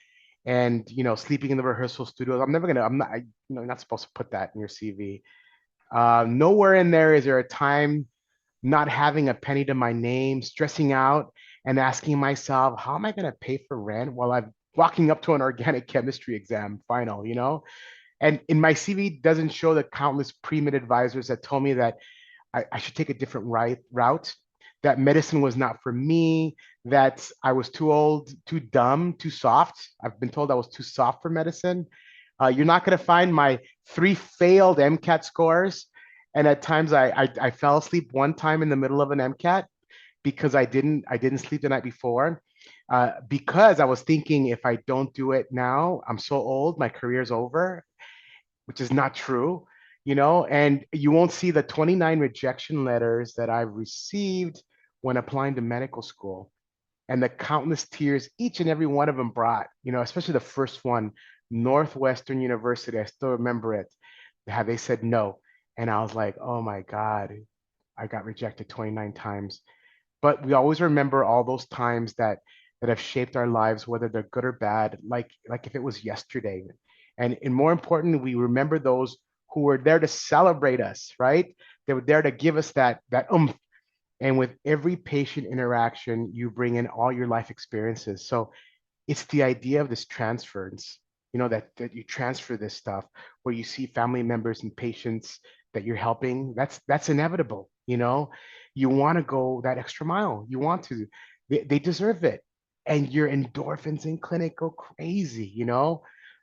and sleeping in the rehearsal studios. I'm not, you're not supposed to put that in your CV. Nowhere in there is there a time not having a penny to my name, stressing out and asking myself, how am I going to pay for rent while I'm walking up to an organic chemistry exam final. And in my CV doesn't show the countless pre-med advisors that told me that I should take a different route, that medicine was not for me, that I was too old, too dumb, too soft. I've been told I was too soft for medicine. You're not going to find my 3 failed MCAT scores. And at times I fell asleep one time in the middle of an MCAT because I didn't sleep the night before. Because I was thinking, if I don't do it now, I'm so old, my career's over, which is not true. And you won't see the 29 rejection letters that I've received when applying to medical school, and the countless tears each and every one of them brought, especially the first one, Northwestern University. I still remember it, how they said no. And I was like, oh my God, I got rejected 29 times. But we always remember all those times that have shaped our lives, whether they're good or bad, like if it was yesterday. And more importantly, we remember those who were there to celebrate us, right? They were there to give us that oomph. And with every patient interaction, you bring in all your life experiences. So it's the idea of this transference, that you transfer this stuff where you see family members and patients that you're helping. That's inevitable. You want to go that extra mile. You want to. They deserve it. And your endorphins in clinic go crazy.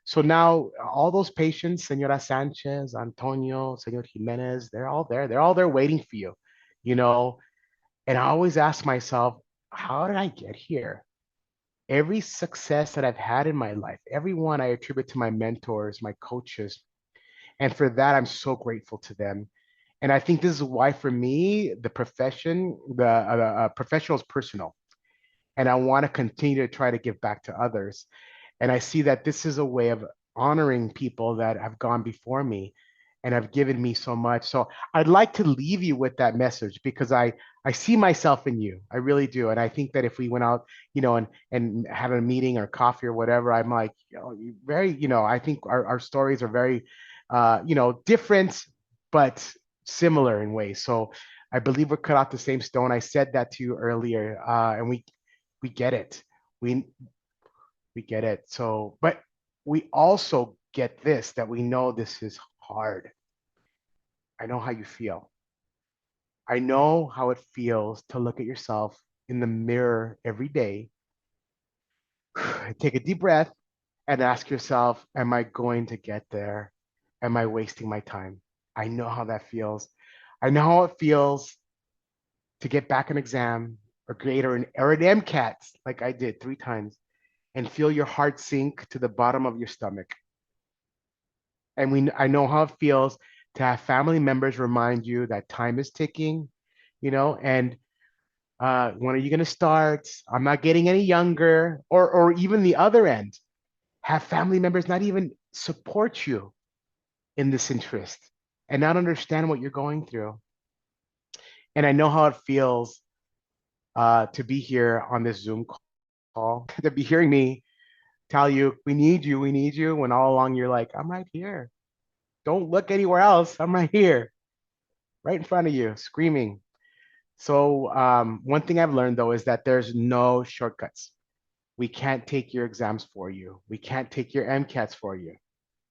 So now all those patients, Senora Sanchez, Antonio, Senor Jimenez, they're all there. They're all there waiting for you. And I always ask myself, how did I get here? Every success that I've had in my life, every one I attribute to my mentors, my coaches. And for that, I'm so grateful to them. And I think this is why, for me, the professional is personal. And I want to continue to try to give back to others. And I see that this is a way of honoring people that have gone before me and have given me so much. So I'd like to leave you with that message, because I see myself in you. I really do. And I think that if we went out, and had a meeting or coffee or whatever, I'm like, I think our stories are very, different, but similar in ways. So I believe we're cut out the same stone. I said that to you earlier, and we get it. We get it. So, but we also get this, that we know this is hard. I know how you feel. I know how it feels to look at yourself in the mirror every day, take a deep breath, and ask yourself, am I going to get there? Am I wasting my time? I know how that feels. I know how it feels to get back an exam or grade or an MCAT, like I did 3 times, and feel your heart sink to the bottom of your stomach. And I know how it feels to have family members remind you that time is ticking, and when are you going to start? I'm not getting any younger. Or even the other end, have family members not even support you in this interest and not understand what you're going through. And I know how it feels to be here on this Zoom call, to be hearing me tell you, we need you, when all along you're like, I'm right here. Don't look anywhere else. I'm right here, right in front of you, screaming. So one thing I've learned, though, is that there's no shortcuts. We can't take your exams for you. We can't take your MCATs for you.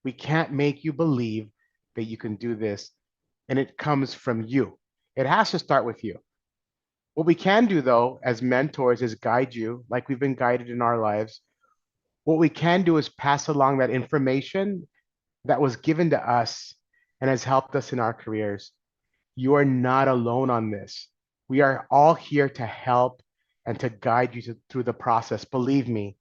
We can't make you believe that you can do this. And it comes from you. It has to start with you. What we can do, though, as mentors, is guide you like we've been guided in our lives. What we can do is pass along that information that was given to us and has helped us in our careers. You are not alone on this. We are all here to help and to guide you through the process. Believe me,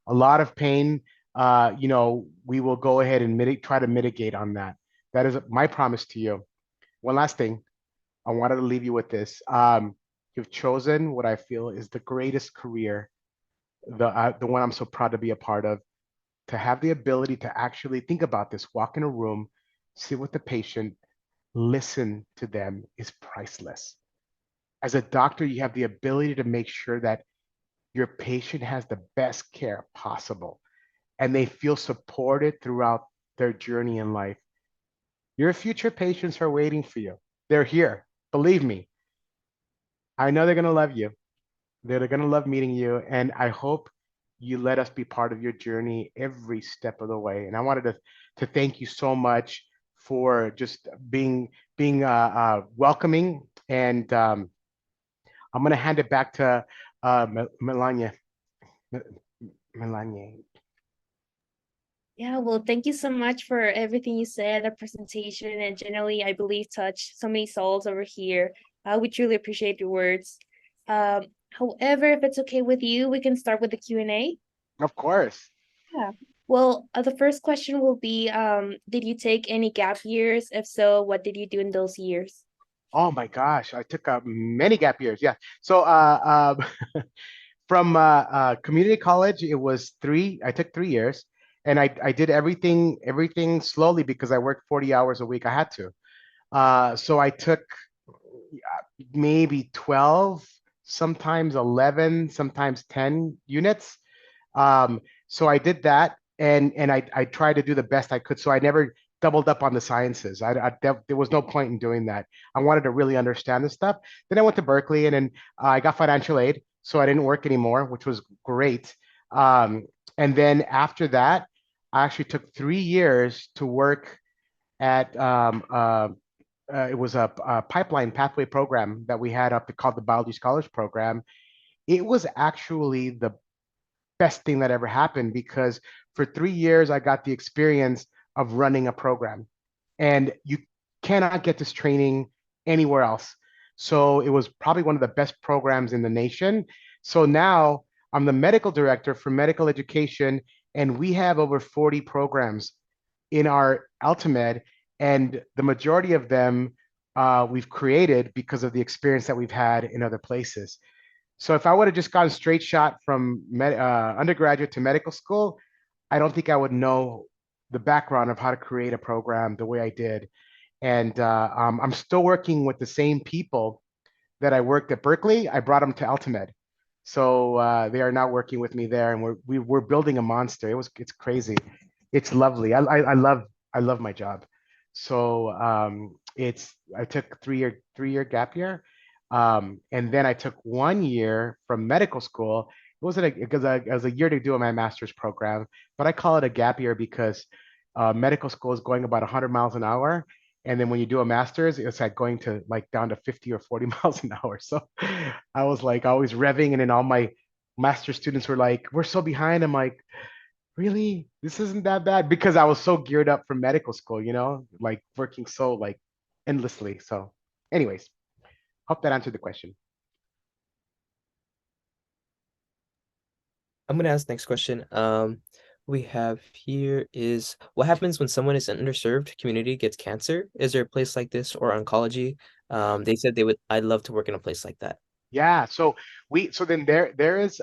a lot of pain, we will go ahead and try to mitigate on that. That is my promise to you. One last thing, I wanted to leave you with this. You've chosen what I feel is the greatest career, the one I'm so proud to be a part of. To have the ability to actually think about this, walk in a room, sit with the patient, listen to them is priceless. As a doctor, you have the ability to make sure that your patient has the best care possible and they feel supported throughout their journey in life. Your future patients are waiting for you. They're here. Believe me. I know they're going to love you. They're going to love meeting you. And I hope you let us be part of your journey every step of the way. And I wanted to thank you so much for just being welcoming. And I'm going to hand it back to Melania. Melania. Yeah, well, thank you so much for everything you said, the presentation, and generally, I believe, touched so many souls over here. We truly appreciate your words. However, if it's okay with you, we can start with the Q&A. Of course. Yeah. Well, the first question will be, did you take any gap years? If so, what did you do in those years? Oh my gosh, I took many gap years. Yeah. So from community college, it was three. I took 3 years, and I did everything slowly because I worked 40 hours a week. I had to. So I took maybe 12, sometimes 11, sometimes 10 units. So I did that, and I tried to do the best I could. So I never doubled up on the sciences. There was no point in doing that. I wanted to really understand this stuff. Then I went to Berkeley, and then I got financial aid, so I didn't work anymore, which was great. And then after that, I actually took 3 years to work at it was a pipeline pathway program that we had up called the Biology Scholars Program. It was actually the best thing that ever happened because for 3 years I got the experience of running a program, and you cannot get this training anywhere else. So it was probably one of the best programs in the nation. So now I'm the medical director for medical education, and we have over 40 programs in our Altamed, and the majority of them we've created because of the experience that we've had in other places. So if I would have just gone straight shot from undergraduate to medical school, I don't think I would know the background of how to create a program the way I did. And I'm still working with the same people that I worked at Berkeley. I brought them to Altamed. So they are now working with me there, and we're building a monster. It's crazy. It's lovely. I love my job. So I took three year gap year, and then I took 1 year from medical school. It wasn't because it was a year to do my master's program, but I call it a gap year because medical school is going about 100 miles an hour, and then when you do a master's, it's like going to like down to 50 or 40 miles an hour. So I was like always revving, and then all my master students were like, "We're so behind." I'm like, really? This isn't that bad because I was so geared up for medical school, like working so like endlessly. So, anyways, hope that answered the question. I'm gonna ask the next question. We have here is what happens when someone is an underserved community gets cancer? Is there a place like this or oncology? They said I'd love to work in a place like that. Yeah. So then there is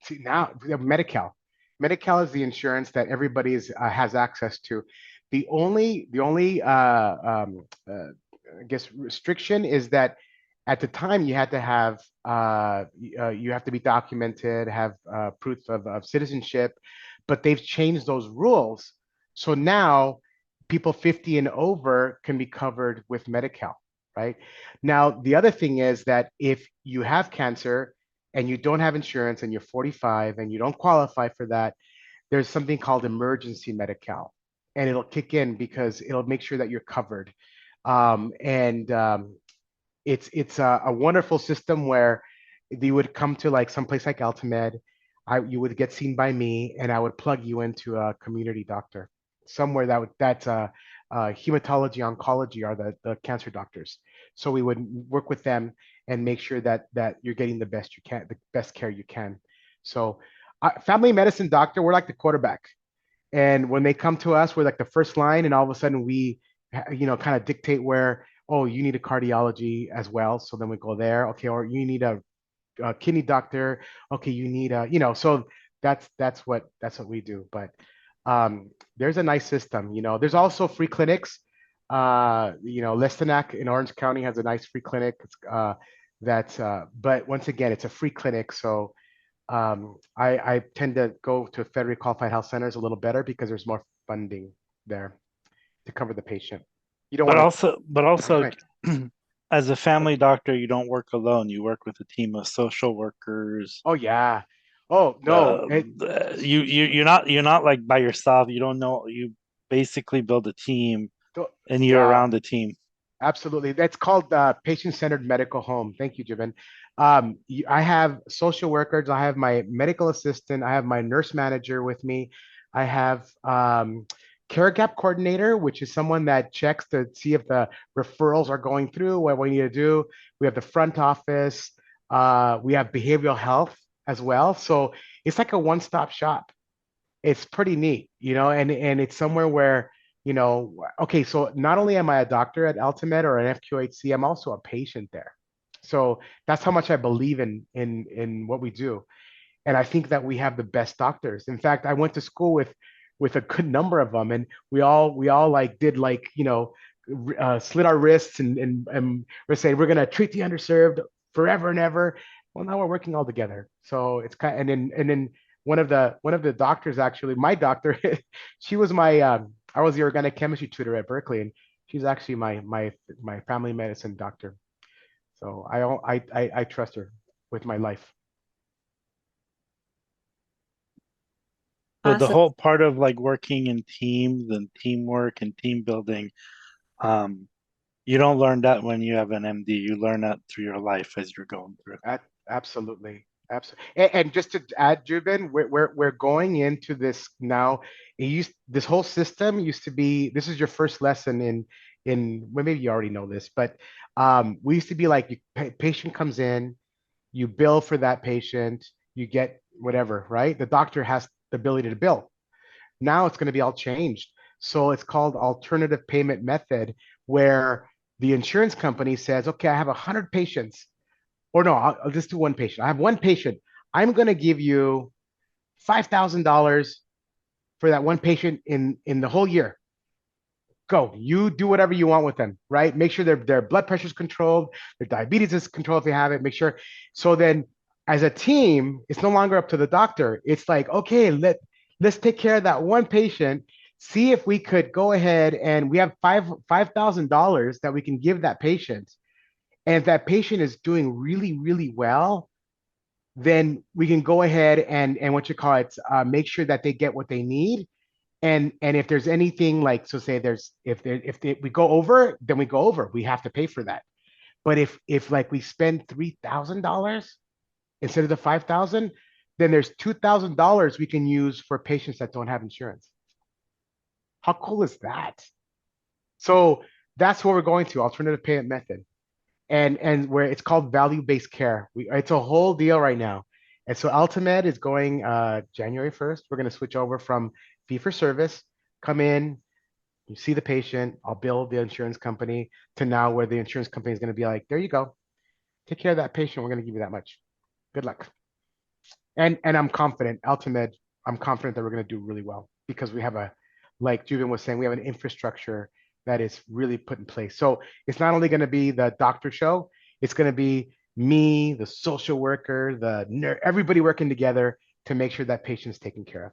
see now we have Medi-Cal. Medi-Cal is the insurance that everybody has access to. The only I guess restriction is that at the time you had to have you have to be documented, have proof of citizenship, but they've changed those rules. So now people 50 and over can be covered with Medi-Cal, right? Now, the other thing is that if you have cancer and you don't have insurance and you're 45 and you don't qualify for that, there's something called emergency Medi-Cal, and it'll kick in because it'll make sure that you're covered. And it's a wonderful system where you would come to like someplace like Altamed, you would get seen by me, and I would plug you into a community doctor somewhere that's hematology, oncology are the cancer doctors. So we would work with them and make sure that you're getting the best you can, the best care you can. So family medicine doctor, we're like the quarterback. And when they come to us, we're like the first line, and all of a sudden we, kind of dictate where, oh, you need a cardiology as well. So then we go there. Okay, or you need a kidney doctor. Okay, you need a, so that's what we do. But there's a nice system. There's also free clinics. Listenac in Orange County has a nice free clinic. that's but once again, it's a free clinic, so I tend to go to federally qualified health centers a little better because there's more funding there to cover the patient. You don't But want also, to. as a family doctor, you don't work alone. You work with a team of social workers. Oh yeah. Oh no. You're not like by yourself. You don't know. You basically build a team, and you're Yeah. around the team. Absolutely. That's called patient-centered medical home. Thank you, Jibin. I have social workers. I have my medical assistant. I have my nurse manager with me. I have care gap coordinator, which is someone that checks to see if the referrals are going through, what we need to do. We have the front office. We have behavioral health as well. So it's like a one-stop shop. It's pretty neat, and it's somewhere where, okay, so not only am I a doctor at Altimed or an FQHC, I'm also a patient there. So that's how much I believe in what we do. And I think that we have the best doctors. In fact, I went to school with a good number of them, and we all like did like, slit our wrists and we're saying we're gonna treat the underserved forever and ever. Well, now we're working all together. So it's kind and then one of the doctors, actually, my doctor, she was I was the organic chemistry tutor at Berkeley, and she's actually my family medicine doctor. So I trust her with my life. So the Awesome. whole part of like working in teams and teamwork and team building, um, you don't learn that when you have an MD. You learn that through your life as you're going through. Absolutely. Absolutely. And just to add, Jubin, we're going into this now. This whole system used to be, this is your first lesson well, maybe you already know this, but we used to be like, patient comes in, you bill for that patient, you get whatever, right? The doctor has the ability to bill. Now it's going to be all changed. So it's called alternative payment method, where the insurance company says, okay, I have 100 patients. Or no, I'll just do one patient. I have one patient. I'm going to give you $5,000 for that one patient in the whole year. Go. You do whatever you want with them, right? Make sure their blood pressure is controlled, their diabetes is controlled if they have it. Make sure. So then, as a team, it's no longer up to the doctor. It's like, okay, let's take care of that one patient. See if we could go ahead, and we have $5,000 that we can give that patient. And if that patient is doing really, really well, then we can go ahead and what you call it, make sure that they get what they need. And if there's anything, like, so say we go over, then we go over. We have to pay for that. But if like we spend $3,000 instead of the 5,000, then there's $2,000 we can use for patients that don't have insurance. How cool is that? So that's what we're going to, alternative payment method. And where it's called value-based care. It's a whole deal right now. And so Altimed is going January 1st. We're going to switch over from fee for service, come in, you see the patient, I'll bill the insurance company, to now where the insurance company is going to be like, there you go, take care of that patient. We're going to give you that much. Good luck. And I'm confident, Altimed, I'm confident that we're going to do really well, because we have like Juven was saying, we have an infrastructure that is really put in place. So it's not only going to be the doctor show, it's going to be me, the social worker, the nurse, everybody working together to make sure that patient is taken care of,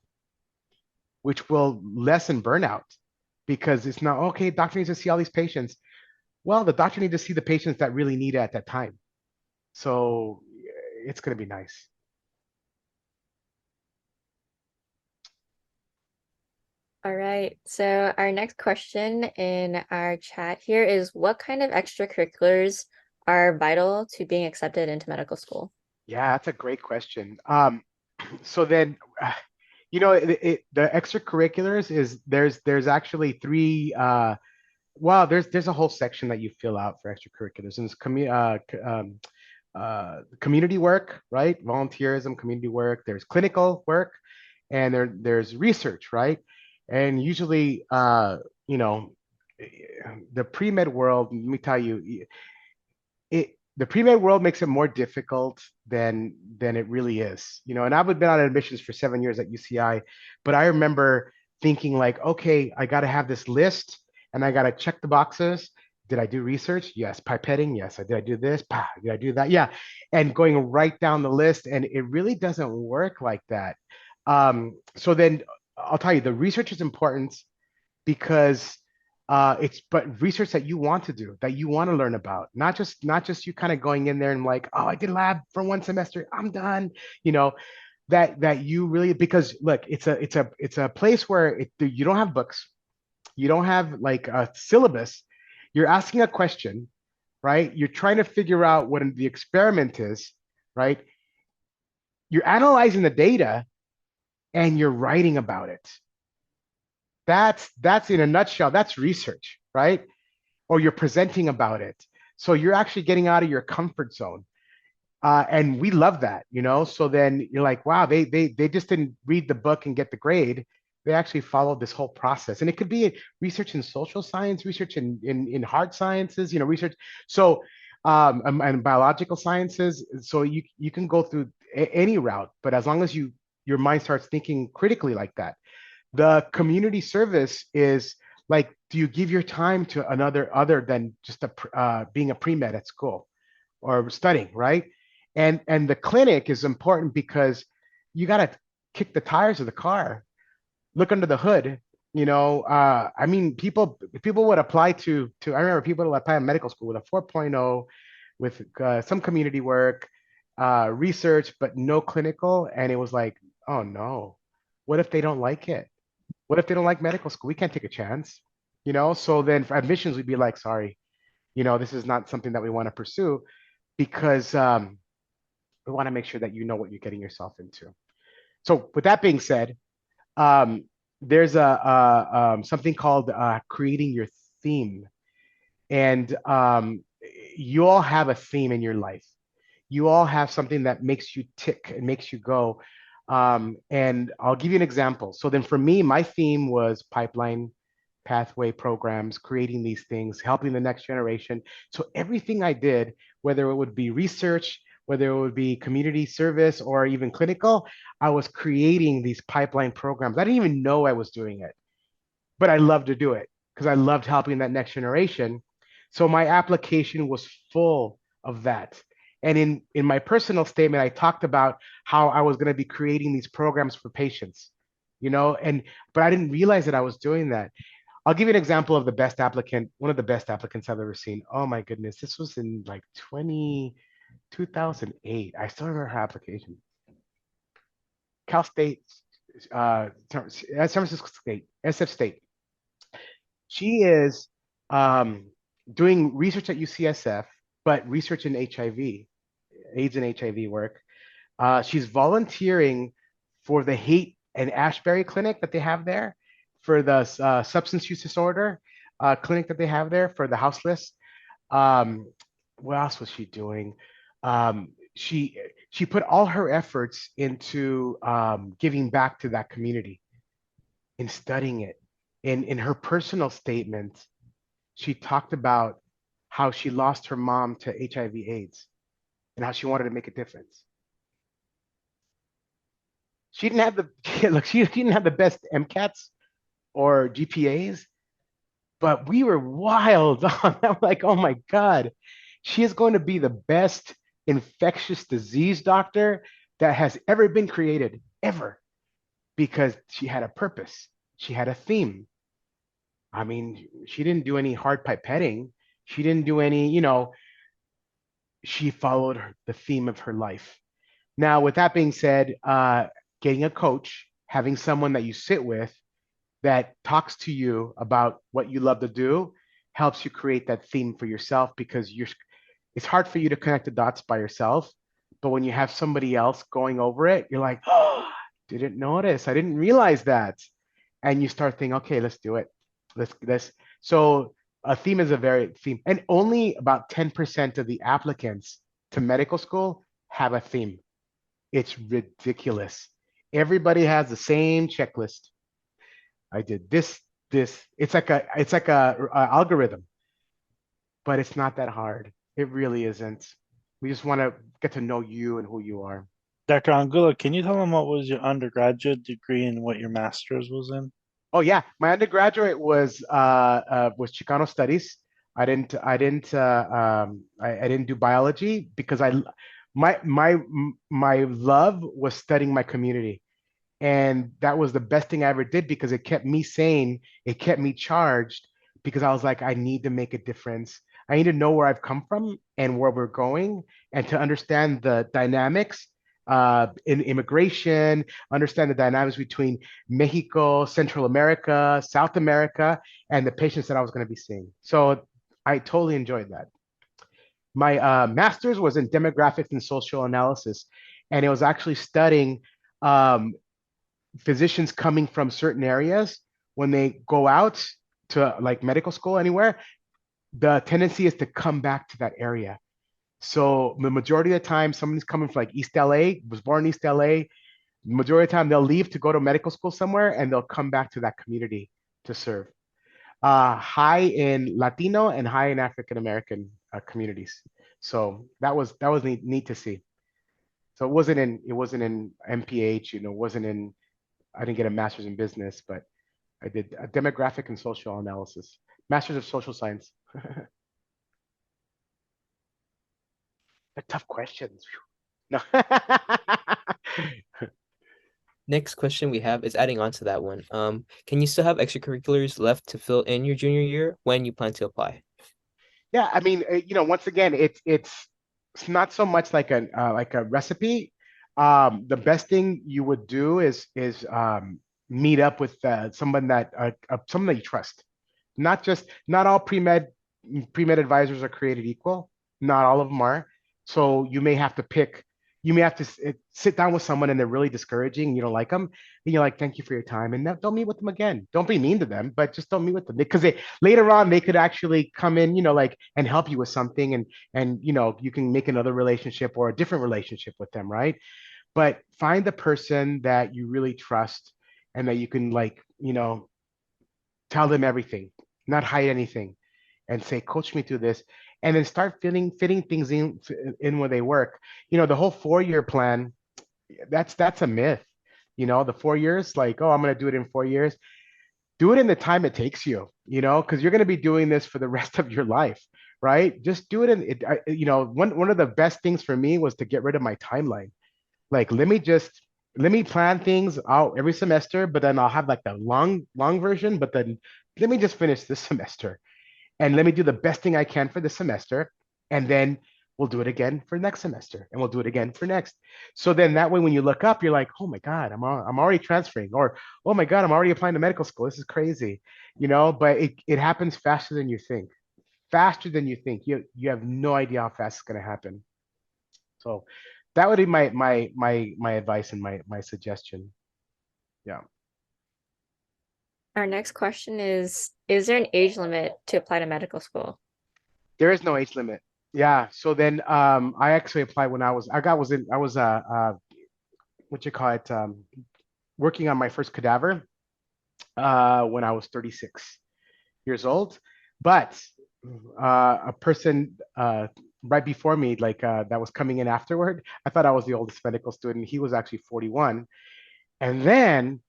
which will lessen burnout, because it's not, okay, doctor needs to see all these patients. Well, the doctor needs to see the patients that really need it at that time. So it's going to be nice. All right. So our next question in our chat here is, what kind of extracurriculars are vital to being accepted into medical school? Yeah, that's a great question. So then, the extracurriculars is there's actually three. Well, there's a whole section that you fill out for extracurriculars, and it's community work, right? Volunteerism, community work. There's clinical work, and there's research, right? And usually, the pre-med world, let me tell you, the pre-med world makes it more difficult than it really is. And I've been on admissions for 7 years at UCI, but I remember thinking like, okay, I got to have this list and I got to check the boxes. Did I do research? Yes. Pipetting? Yes. Did I do this? Did I do that? Yeah. And going right down the list. And it really doesn't work like that. So then I'll tell you, the research is important because it's but research that you want to do, that you want to learn about, not just you kind of going in there and like, oh, I did lab for one semester, I'm done, you know, that you really, because look, it's a place where you don't have books, you don't have like a syllabus, you're asking a question, right? You're trying to figure out what the experiment is, right? You're analyzing the data and you're writing about it. That's in a nutshell, that's research, right? Or you're presenting about it. So you're actually getting out of your comfort zone. And we love that, you know? So then you're like, wow, they just didn't read the book and get the grade. They actually followed this whole process. And it could be research in social science, research in hard sciences, you know, research. So, and biological sciences. So you can go through any route, but as long as your mind starts thinking critically like that. The community service is like, do you give your time to another other than just being a pre-med at school or studying, right? And the clinic is important because you got to kick the tires of the car, look under the hood. You know, I mean, people would apply to. I remember people would apply to medical school with a 4.0, with some community work, research, but no clinical. And it was like, oh no, what if they don't like it? What if they don't like medical school? We can't take a chance, you know? So then for admissions, we'd be like, sorry, you know, this is not something that we want to pursue because we want to make sure that you know what you're getting yourself into. So with that being said, um, there's something called creating your theme. And you all have a theme in your life. You all have something that makes you tick and makes you go. And I'll give you an example. So then for me, my theme was pipeline pathway programs, creating these things, helping the next generation. So everything I did, whether it would be research, whether it would be community service or even clinical, I was creating these pipeline programs. I didn't even know I was doing it, but I loved to do it because I loved helping that next generation. So my application was full of that. And in my personal statement, I talked about how I was going to be creating these programs for patients, you know, but I didn't realize that I was doing that. I'll give you an example of the best applicant, one of the best applicants I've ever seen. Oh my goodness, this was in like 2008. I still remember her application. Cal State, San Francisco State, SF State. She is doing research at UCSF, but research in HIV, AIDS and HIV work. She's volunteering for the hate and Ashbury clinic that they have there, for the substance use disorder clinic that they have there for the houseless. What else was she doing? She put all her efforts into giving back to that community, in studying it. In her personal statement, she talked about how she lost her mom to HIV/AIDS and how she wanted to make a difference. She didn't have she didn't have the best MCATs or GPAs, but we were wild on. I'm like, oh my God, she is going to be the best infectious disease doctor that has ever been created, ever, because she had a purpose. She had a theme. I mean, she didn't do any hard pipetting. She didn't do any, you know, she followed the theme of her life. Now, with that being said, getting a coach, having someone that you sit with that talks to you about what you love to do, helps you create that theme for yourself, because it's hard for you to connect the dots by yourself. But when you have somebody else going over it, you're like, oh, didn't notice. I didn't realize that. And you start thinking, okay, let's do it. Let's. So a theme is a very theme, and only about 10% of the applicants to medical school have a theme. It's ridiculous. Everybody has the same checklist. I did this. It's like a algorithm, but it's not that hard. It really isn't. We just want to get to know you and who you are. Dr. Angulo, can you tell them what was your undergraduate degree and what your master's was in? Oh yeah, my undergraduate was Chicano studies. I didn't do biology because my love was studying my community. And that was the best thing I ever did because it kept me sane. It kept me charged because I was like, I need to make a difference. I need to know where I've come from and where we're going and to understand the dynamics in immigration, understand the dynamics between Mexico, Central America, South America, and the patients that I was going to be seeing. So I totally enjoyed that. My master's was in demographics and social analysis, and it was actually studying um, physicians coming from certain areas when they go out to like medical school anywhere, the tendency is to come back to that area. So the majority of the time, somebody's coming from like East LA, was born in East LA. Majority of the time, they'll leave to go to medical school somewhere, and they'll come back to that community to serve. High in Latino and high in African American communities. So that was neat to see. So it wasn't in MPH, it wasn't in. I didn't get a master's in business, but I did a demographic and social analysis, master's of social science. They're tough questions. No. Next question we have is adding on to that one. Can you still have extracurriculars left to fill in your junior year when you plan to apply? Yeah, I mean, once again, it's not so much like a recipe. The best thing you would do is meet up with someone that you trust. Not all pre-med advisors are created equal. Not all of them are. So you may have to pick. You may have to sit down with someone and they're really discouraging. You don't like them, and you're like, "Thank you for your time," and don't meet with them again. Don't be mean to them, but just don't meet with them because later on they could actually come in, like and help you with something, and you can make another relationship or a different relationship with them, right? But find the person that you really trust and that you can tell them everything, not hide anything, and say, "Coach me through this," and then start fitting things in where they work. The whole 4-year plan, that's a myth. The 4 years, like, oh, I'm gonna do it in 4 years. Do it in the time it takes you, because you're gonna be doing this for the rest of your life, right? Just do it in it. One of the best things for me was to get rid of my timeline. Like, let me plan things out every semester, but then I'll have like the long version, but then let me just finish this semester and let me do the best thing I can for this semester. And then we'll do it again for next semester and we'll do it again for next. So then that way, when you look up, you're like, oh my God, I'm already transferring, or, oh my God, I'm already applying to medical school. This is crazy, but it happens faster than you think, faster than you think. You have no idea how fast it's going to happen. So that would be my advice and my suggestion. Yeah. Our next question is there an age limit to apply to medical school? There is no age limit. Yeah. So then I actually applied when I was what you call it, working on my first cadaver when I was 36 years old. But a person right before me, that was coming in afterward, I thought I was the oldest medical student. He was actually 41. And then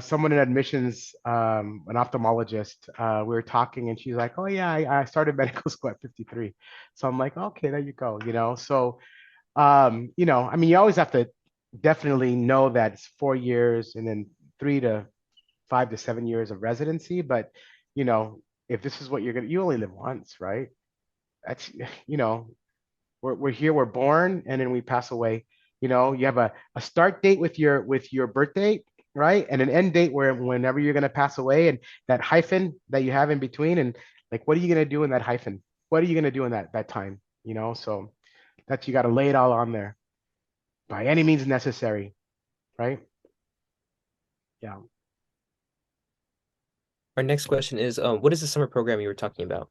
someone in admissions, an ophthalmologist, we were talking and she's like, oh yeah, I started medical school at 53. So I'm like, okay, there you go. So, I mean, you always have to definitely know that it's 4 years and then 3 to 5 to 7 years of residency. But, if this is what you only live once, right? That's, we're here, we're born, and then we pass away. You have a start date with your birth date, right? And an end date whenever you're gonna pass away, and that hyphen that you have in between, and like, what are you gonna do in that hyphen? What are you gonna do in that time? So that you gotta lay it all on there by any means necessary, right? Yeah. Our next question is, what is the summer program you were talking about?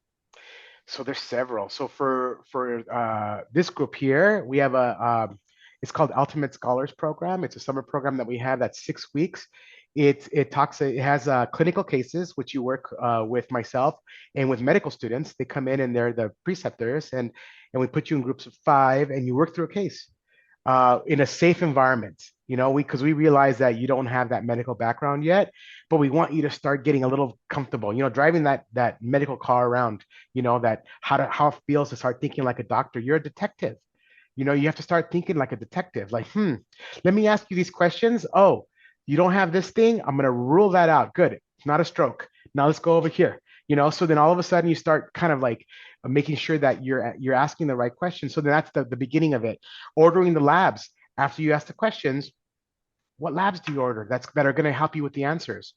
So there's several. So for this group here, we have it's called Ultimate Scholars Program. It's a summer program that we have that's 6 weeks. It has clinical cases, which you work with myself and with medical students. They come in and they're the preceptors, and we put you in groups of 5 and you work through a case in a safe environment. because we realize that you don't have that medical background yet, but we want you to start getting a little comfortable, driving that medical car around, that how it feels to start thinking like a doctor. You're a detective. You have to start thinking like a detective. Like, let me ask you these questions. Oh, you don't have this thing. I'm gonna rule that out. Good. It's not a stroke. Now let's go over here. So then all of a sudden you start kind of like making sure that you're asking the right questions. So then that's the beginning of it. Ordering the labs after you ask the questions. What labs do you order that are going to help you with the answers?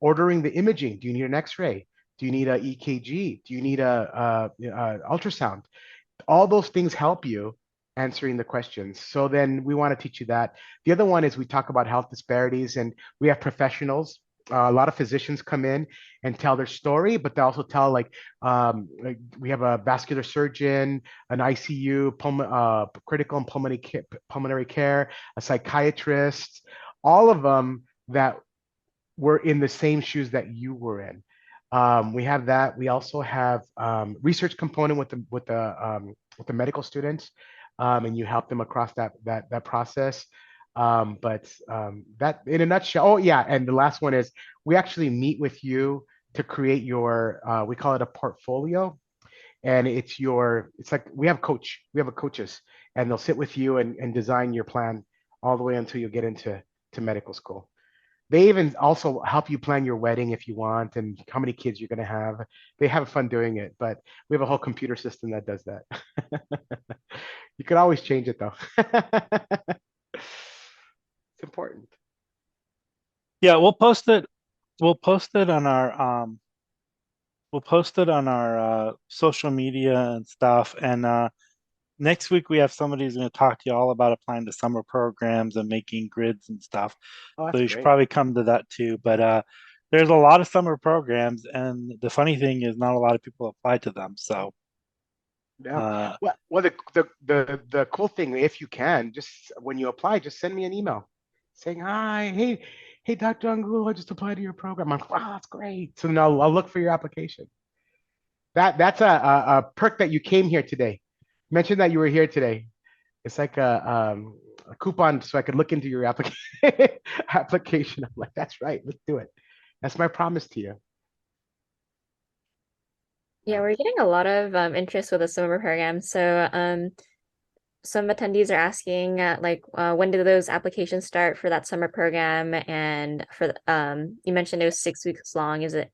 Ordering the imaging. Do you need an X-ray? Do you need a EKG? Do you need a ultrasound? All those things help you answering the questions. So then we want to teach you that. The other one is we talk about health disparities, and we have professionals. A lot of physicians come in and tell their story, but they also tell like we have a vascular surgeon, an ICU, critical and pulmonary care, a psychiatrist, all of them that were in the same shoes that you were in. We have that. We also have research component with the medical students, and you help them across that process. That in a nutshell. Oh yeah, and the last one is we actually meet with you to create your we call it a portfolio, and it's like we have coaches, and they'll sit with you and design your plan all the way until you get into medical school. They even also help you plan your wedding if you want and how many kids you're going to have. They have fun doing it, but we have a whole computer system that does that. You can always change it though. It's important. Yeah, we'll post it. We'll post it on our social media and stuff. And next week we have somebody who's going to talk to you all about applying to summer programs and making grids and stuff. Oh, So that's you should great. probably come to that too. But there's a lot of summer programs, and the funny thing is not a lot of people apply to them. So Yeah. Well, the cool thing, if you can, just when you apply, just send me an email saying, "Hi, hey, Dr. Angulo, I just applied to your program." I'm like, "Wow, that's great." So then I'll look for your application. That's a perk that you came here today. Mention that you were here today. It's like a coupon so I could look into your application. I'm like, that's right. Let's do it. That's my promise to you. Yeah, we're getting a lot of interest with the summer program. So some attendees are asking when do those applications start for that summer program? And for you mentioned it was 6 weeks long. Is it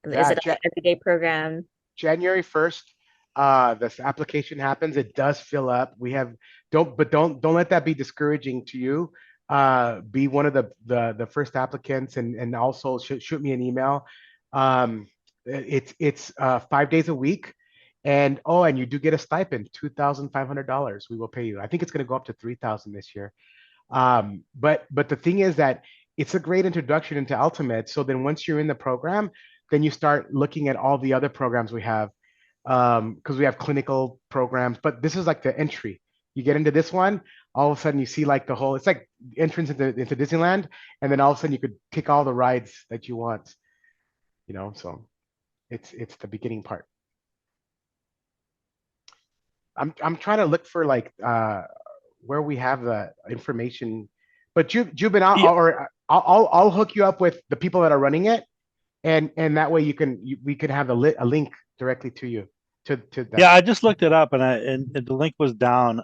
Yeah, an everyday program? January 1st, this application happens. It does fill up. We have don't let that be discouraging to you. Be one of the first applicants, and also shoot me an email. It's 5 days a week, and you do get a stipend, $2,500. We will pay you. I think it's going to go up to 3,000 this year. But the thing is that it's a great introduction into Ultimate. So then once you're in the program, then you start looking at all the other programs we have, because we have clinical programs. But this is like the entry. You get into this one, all of a sudden you see like it's like entrance into Disneyland, and then all of a sudden you could take all the rides that you want. So it's the beginning part. I'm trying to look for like where we have the information, but Jubin, I'll hook you up with the people that are running it, and that way we could have a link directly to you to that. Yeah, I just looked it up, and the link was down.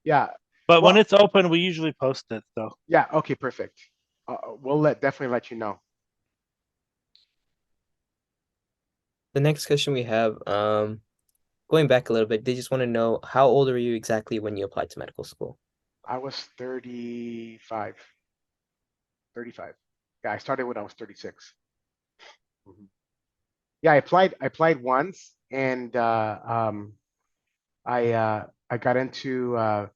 Yeah, but when it's open, we usually post it. So yeah, okay, perfect. We'll definitely let you know. The next question we have, going back a little bit, they just want to know how old were you exactly when you applied to medical school? I was 35. Yeah, I started when I was 36. Mm-hmm. Yeah, I applied once, and I got into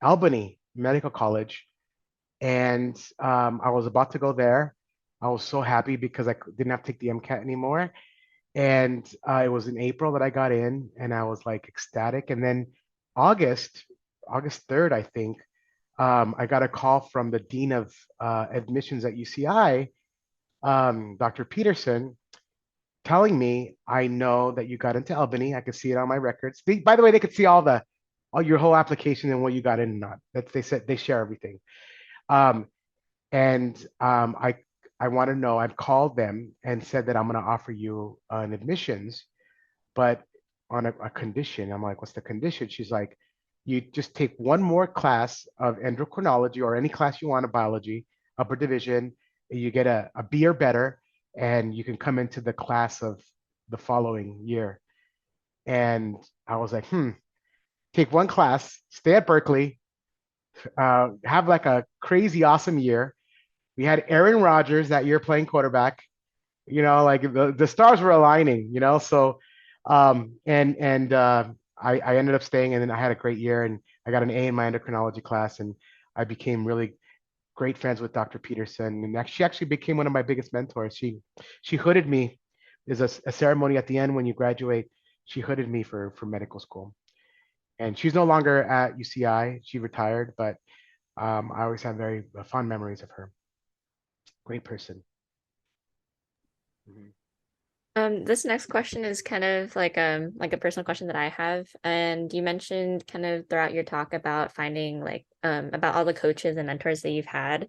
Albany Medical College, and I was about to go there. I was so happy because I didn't have to take the MCAT anymore. And it was in April that I got in, and I was like ecstatic. And then August 3rd, I think, I got a call from the Dean of Admissions at UCI, Dr. Peterson, telling me, "I know that you got into Albany. I could see it on my records." By the way, they could see all your whole application and what you got in and not. They said they share everything. Um, and I want to know. I've called them and said that I'm going to offer you an admissions, but on a condition. I'm like, what's the condition? She's like, you just take one more class of endocrinology or any class you want of biology, upper division. You get a B or better, and you can come into the class of the following year. And I was like, take one class, stay at Berkeley, have like a crazy awesome year. We had Aaron Rodgers that year playing quarterback. Like the stars were aligning, so I ended up staying, and then I had a great year, and I got an A in my endocrinology class, and I became really great friends with Dr. Peterson, and she actually became one of my biggest mentors. She hooded me. There's a ceremony at the end when you graduate. She hooded me for medical school, and she's no longer at UCI. She retired, but I always have very fond memories of her. Great person. Mhm. This next question is kind of like a personal question that I have. And you mentioned kind of throughout your talk about finding like about all the coaches and mentors that you've had.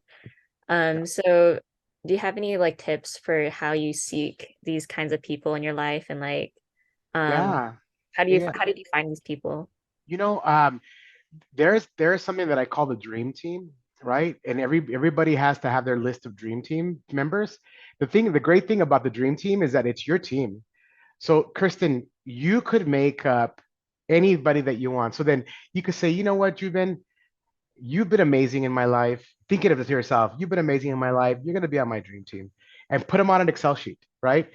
So do you have any like tips for how you seek these kinds of people in your life and like Yeah. Yeah. how did you find these people? You know, um, there's something that I call the dream team, right? And everybody has to have their list of dream team members. The great thing about the dream team is that it's your team. So, Kirsten, you could make up anybody that you want. So then you could say, you know what, Juven, you've been amazing in my life. Thinking of it to yourself, you've been amazing in my life. You're going to be on my dream team, and put them on an Excel sheet, right?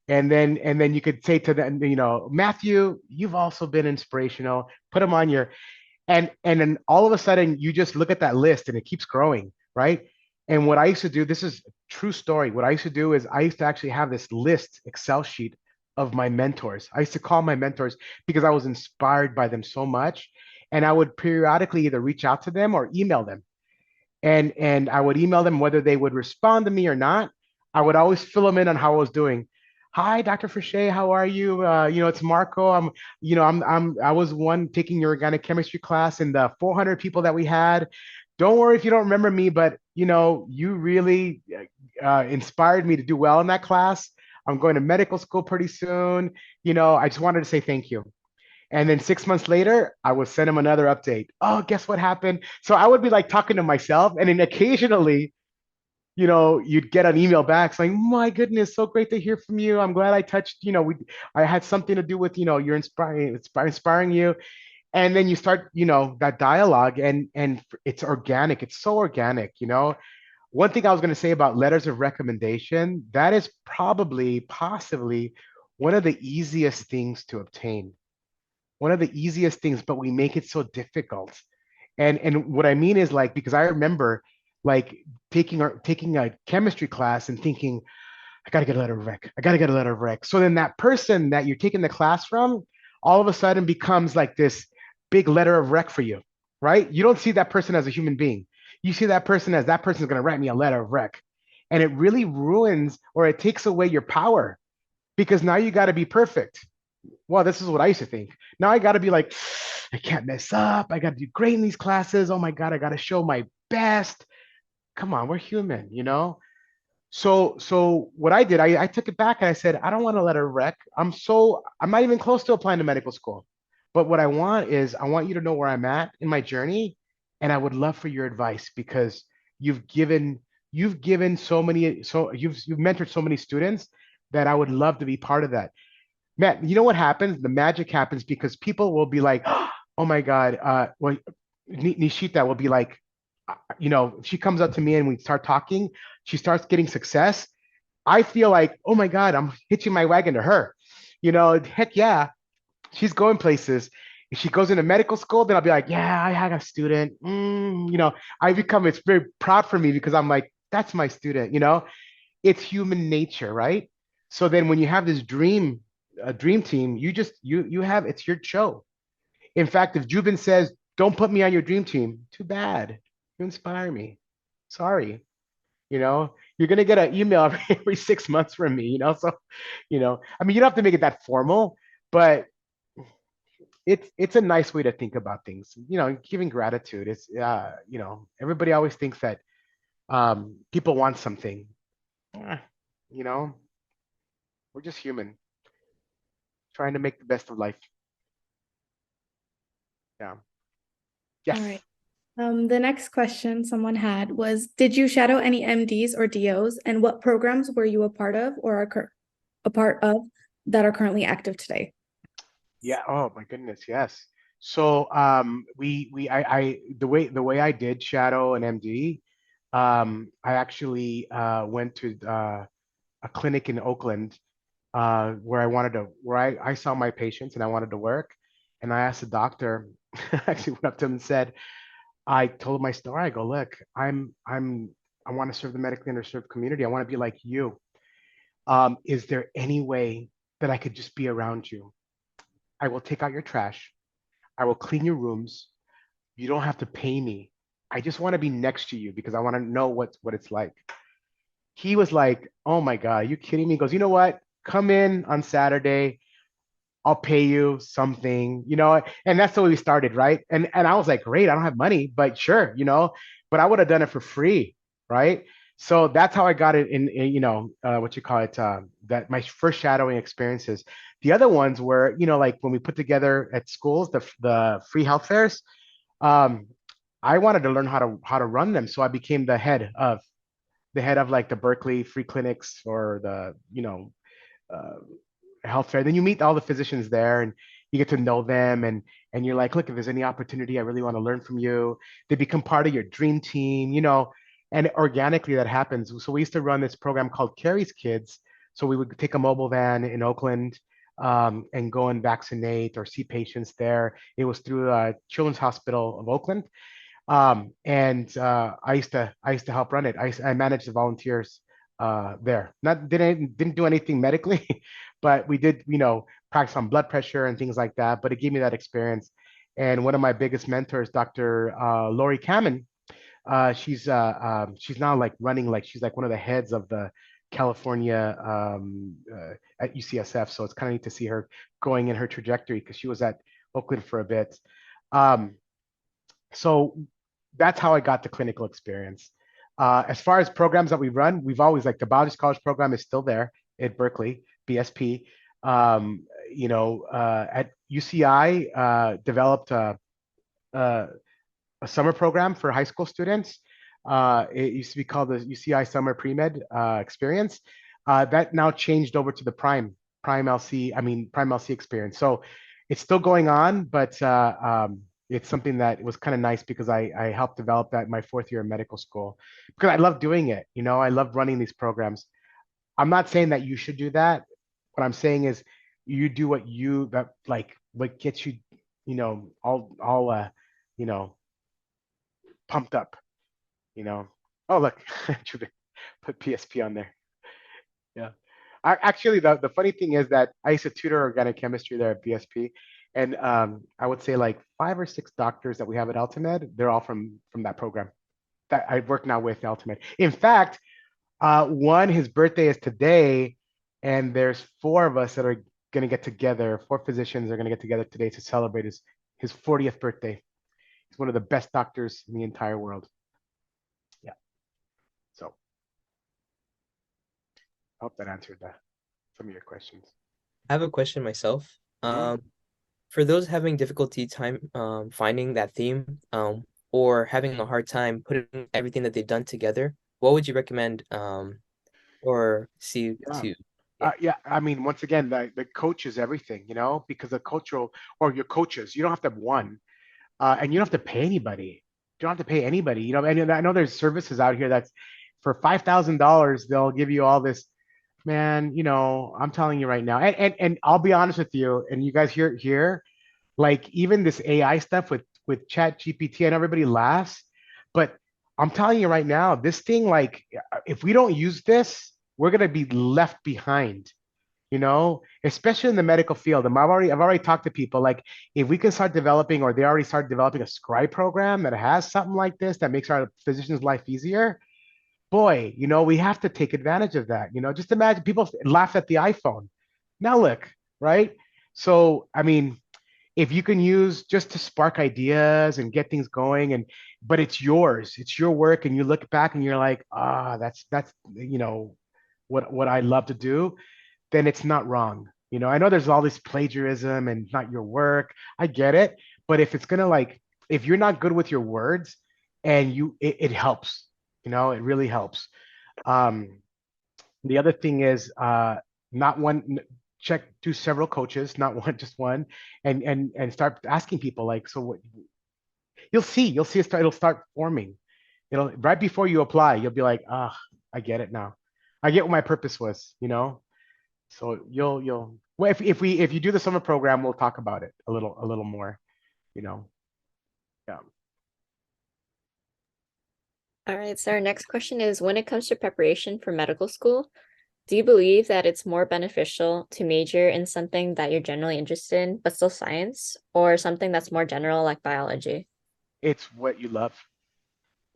And then you could say to them, Matthew, you've also been inspirational. Put them on your and then all of a sudden you just look at that list and it keeps growing, right? And what I used to do, this is a true story. What I used to do is I used to actually have this list Excel sheet of my mentors. I used to call my mentors because I was inspired by them so much, and I would periodically either reach out to them or email them, and I would email them whether they would respond to me or not. I would always fill them in on how I was doing. Hi, Dr. Frichet, how are you? It's Marco. I was one taking your organic chemistry class in the 400 people that we had. Don't worry if you don't remember me, but you really inspired me to do well in that class. I'm going to medical school pretty soon. I just wanted to say thank you. And then 6 months later, I would send him another update. Oh, guess what happened? So I would be like talking to myself, and then occasionally, you'd get an email back saying, "My goodness, so great to hear from you. I'm glad I touched. I had something to do with you're inspiring you." And then you start, that dialogue, and it's organic. It's so organic. One thing I was going to say about letters of recommendation, that is probably, possibly one of the easiest things to obtain, one of the easiest things, but we make it so difficult. And what I mean is, like, because I remember like taking a chemistry class and thinking, I gotta get a letter of rec. I gotta get a letter of rec. So then that person that you're taking the class from all of a sudden becomes like this big letter of rec for you, right? You don't see that person as a human being. You see that person as that person's gonna write me a letter of rec. And it really ruins, or it takes away your power, because now you got to be perfect. Well, this is what I used to think. Now I got to be like, I can't mess up. I got to do great in these classes. Oh my God, I got to show my best. Come on, we're human. So what I did, I took it back and I said, I don't want to let her wreck. I'm not even close to applying to medical school. But what I want is, I want you to know where I'm at in my journey. And I would love for your advice, because you've given, you've mentored so many students, that I would love to be part of that. Matt, you know what happens? The magic happens because people will be like, oh my God, well, Nishita will be like, she comes up to me and we start talking, she starts getting success. I feel like, oh my God, I'm hitching my wagon to her. Heck yeah, she's going places. If she goes into medical school, then I'll be like, yeah, I had a student. It's very proud for me because I'm like, that's my student. It's human nature, right? So then when you have this a dream team, you have, it's your show. In fact, if Jubin says, don't put me on your dream team, too bad. You inspire me. Sorry. You're gonna get an email every 6 months from me. So, I mean, you don't have to make it that formal, but it's a nice way to think about things. Giving gratitude is, everybody always thinks that People want something. Eh, you know, we're just human, trying to make the best of life. Yeah. Yes. All right. The next question someone had was, did you shadow any MDs or DOs, and what programs were you a part of or are a part of that are currently active today? Yeah. Oh my goodness. Yes. So the way I did shadow an MD, I actually went to a clinic in Oakland where I saw my patients and I wanted to work, and I asked the doctor. I actually went up to him and said, I told him my story. I go, look, I want to serve the medically underserved community. I want to be like you. Is there any way that I could just be around you? I will take out your trash. I will clean your rooms. You don't have to pay me. I just want to be next to you because I want to know what it's like. He was like, oh my God, are you kidding me? He goes, you know what? Come in on Saturday. I'll pay you something, and that's the way we started, right? And I was like, great, I don't have money, but sure, but I would have done it for free, right? So that's how I got it in what you call it, that my first shadowing experiences. The other ones were, like when we put together at schools the free health fairs. Um, I wanted to learn how to run them, so I became the head of like the Berkeley free clinics or the uh, health fair. Then you meet all the physicians there and you get to know them, and you're like, look, if there's any opportunity, I really want to learn from you. They become part of your dream team, and organically that happens. So we used to run this program called Carrie's Kids. So we would take a mobile van in Oakland and go and vaccinate or see patients there. It was through Children's Hospital of Oakland. And I used to help run it. I managed the volunteers there. Not didn't do anything medically, but we did practice on blood pressure and things like that. But it gave me that experience. And one of my biggest mentors, Dr. Lori Kamen, she's now like running, like she's like one of the heads of the California at UCSF. So it's kind of neat to see her going in her trajectory because she was at Oakland for a bit. Um, so that's how I got the clinical experience. As far as programs that we run, we've always like the Biology College program is still there at Berkeley, BSP. At UCI, developed a summer program for high school students. It used to be called the UCI Summer PreMed experience. That now changed over to the Prime LC experience. So it's still going on, but it's something that was kind of nice because I helped develop that in my fourth year of medical school because I love doing it. I love running these programs. I'm not saying that you should do that. What I'm saying is you do what gets you, all pumped up, Oh, look, should put PSP on there. Yeah. Actually, the funny thing is that I used to tutor organic chemistry there at BSP, and I would say like 5 or 6 doctors that we have at Altamed, they're all from that program that I work now with Altamed. In fact, one, his birthday is today, and there's 4 of us that are going to get together. 4 physicians are going to get together today to celebrate his 40th birthday. He's one of the best doctors in the entire world. Yeah. So I hope that answered some of your questions. I have a question myself. Mhm. For those having difficulty finding that theme, or having a hard time putting everything that they've done together, what would you recommend or see Yeah. to? Yeah, I mean, once again, the coach is everything, because the cultural or your coaches, you don't have to have one, and you don't have to pay anybody. You don't have to pay anybody, And I know there's services out here that's for $5,000, they'll give you all this, man. I'm telling you right now, and I'll be honest with you, and you guys here, like even this AI stuff with Chat GPT, and everybody laughs, but I'm telling you right now, this thing, like, if we don't use this, we're gonna be left behind, especially in the medical field. And I've already talked to people, like, if we can start developing, or they already started developing a scribe program that has something like this that makes our physician's life easier, boy, we have to take advantage of that. Just imagine people laughed at the iPhone. Now look, right? So, I mean, if you can use just to spark ideas and get things going, but it's yours, it's your work, and you look back and you're like, that's what I love to do, then it's not wrong. I know there's all this plagiarism and not your work. I get it. But if it's gonna if you're not good with your words and it helps, it really helps. Um, the other thing is not one check do several coaches, not one, just one, and start asking people like, so what you'll see it'll start forming. Right before you apply, you'll be like, I get it now. I get what my purpose was. So you'll well if you do the summer program, we'll talk about it a little more, you know. Yeah. All right, so our next question is, when it comes to preparation for medical school, do you believe that it's more beneficial to major in something that you're generally interested in, but still science, or something that's more general like biology? It's what you love.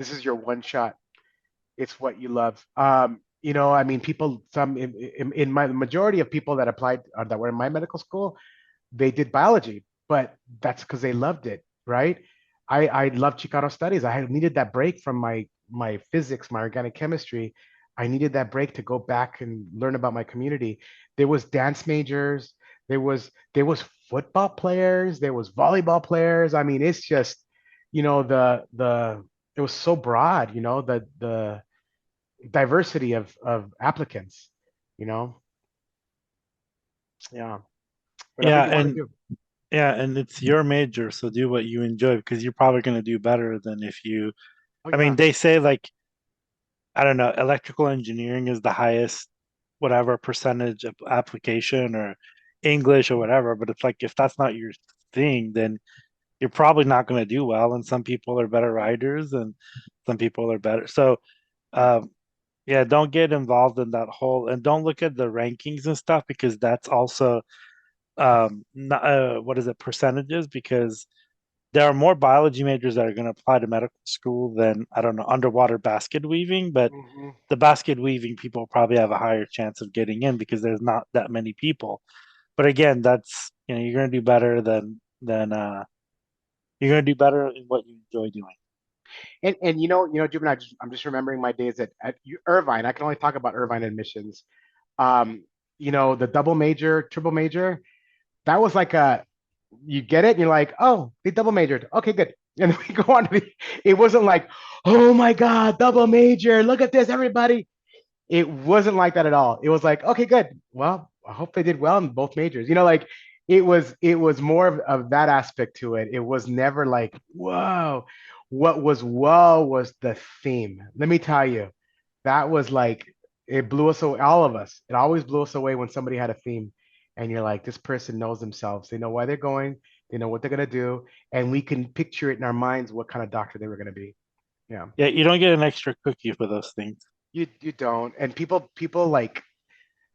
This is your one shot. It's what you love. I mean, people, in my the majority of people that applied that were in my medical school, they did biology, but that's because they loved it, right? I love Chicano studies. I needed that break from my physics, my organic chemistry. I needed that break to go back and learn about my community. There was dance majors, there was football players, there was volleyball players. I mean, it's just, the it was so broad, the diversity of applicants, you know. Yeah. Whatever Yeah, you want to and do. yeah, and it's your major, so do what you enjoy because you're probably going to do better than if you. Oh I mean, yeah. they say like I don't know, electrical engineering is the highest whatever percentage of application or English or whatever, but it's like if that's not your thing, then you're probably not going to do well. And some people are better writers and some people are better. So, um, yeah, don't get involved in that whole and don't look at the rankings and stuff because that's also not, what is it, percentages? Because there are more biology majors that are going to apply to medical school than, I don't know, underwater basket weaving, but Mhm. the basket weaving people probably have a higher chance of getting in because there's not that many people. But again, that's, you're going to do better than you're going to do better in what you enjoy doing. And Jubin, I'm just remembering my days at Irvine. I can only talk about Irvine admissions. Um, the double major, triple major, that was like you get it, and you're like, oh, they double majored. Okay, good. And then we go on to it wasn't like, oh my God, double major, look at this, everybody. It wasn't like that at all. It was like, okay, good. Well, I hope they did well in both majors. Like it was more of that aspect to it. It was never like, whoa. What was whoa was the theme. Let me tell you, that was like it blew us away, all of us. It always blew us away when somebody had a theme. And you're like, this person knows themselves. They know why they're going, they know what they're gonna do, and we can picture it in our minds what kind of doctor they were gonna be. Yeah. Yeah, you don't get an extra cookie for those things. You don't. And people like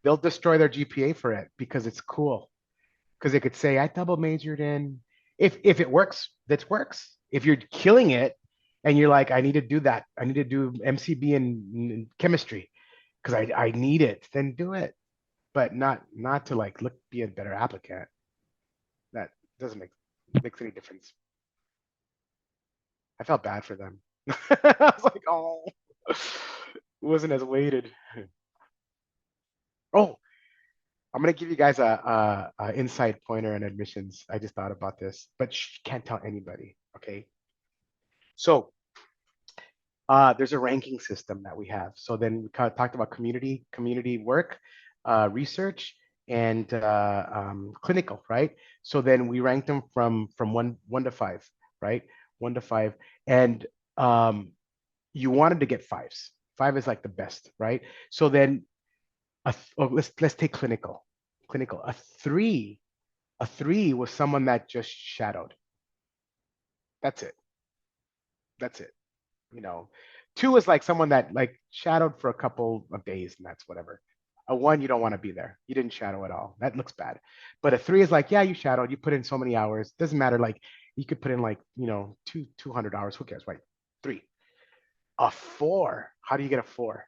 they'll destroy their GPA for it because it's cool. Because they could say, I double majored in if it works, that works. If you're killing it and you're like, I need to do that, I need to do MCB in chemistry because I need it, then do it. But not to like look be a better applicant. That doesn't makes any difference. I felt bad for them. I was like, oh, it wasn't as weighted. Oh, I'm gonna give you guys a inside pointer on admissions. I just thought about this, but can't tell anybody. Okay. So there's a ranking system that we have. So then we kind of talked about community work, research, and clinical, right? So then we ranked them from one to five, right? 1 to 5, and you wanted to get fives. Five is like the best, right? So then let's take clinical. Clinical. A three was someone that just shadowed. That's it. That's it. You know, two is like someone that like shadowed for a couple of days and that's whatever. A one, you don't want to be there. You didn't shadow at all. That looks bad. But a three is like, yeah, you shadowed. You put in so many hours. Doesn't matter. Like you could put in like 200 hours. Who cares? Right? Three. A four. How do you get a four?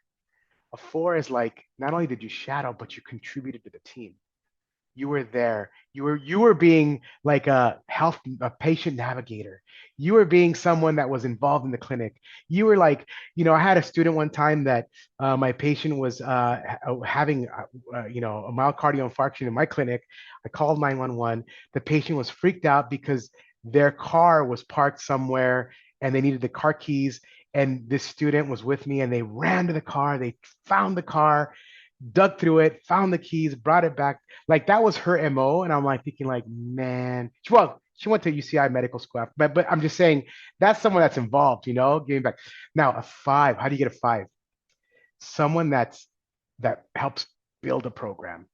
A four is like not only did you shadow, but you contributed to the team. You were there. You were being like a patient navigator. You were being someone that was involved in the clinic. You were like, I had a student one time that my patient was having a myocardial infarction in my clinic. I called 911. The patient was freaked out because their car was parked somewhere and they needed the car keys. And this student was with me and they ran to the car. They found the car, dug through it, found the keys, brought it back. Like that was her MO. And I'm like thinking, like, man, she went to UCI medical school, but I'm just saying that's someone that's involved, giving back. Now, a 5, how do you get a 5? Someone that helps build a program,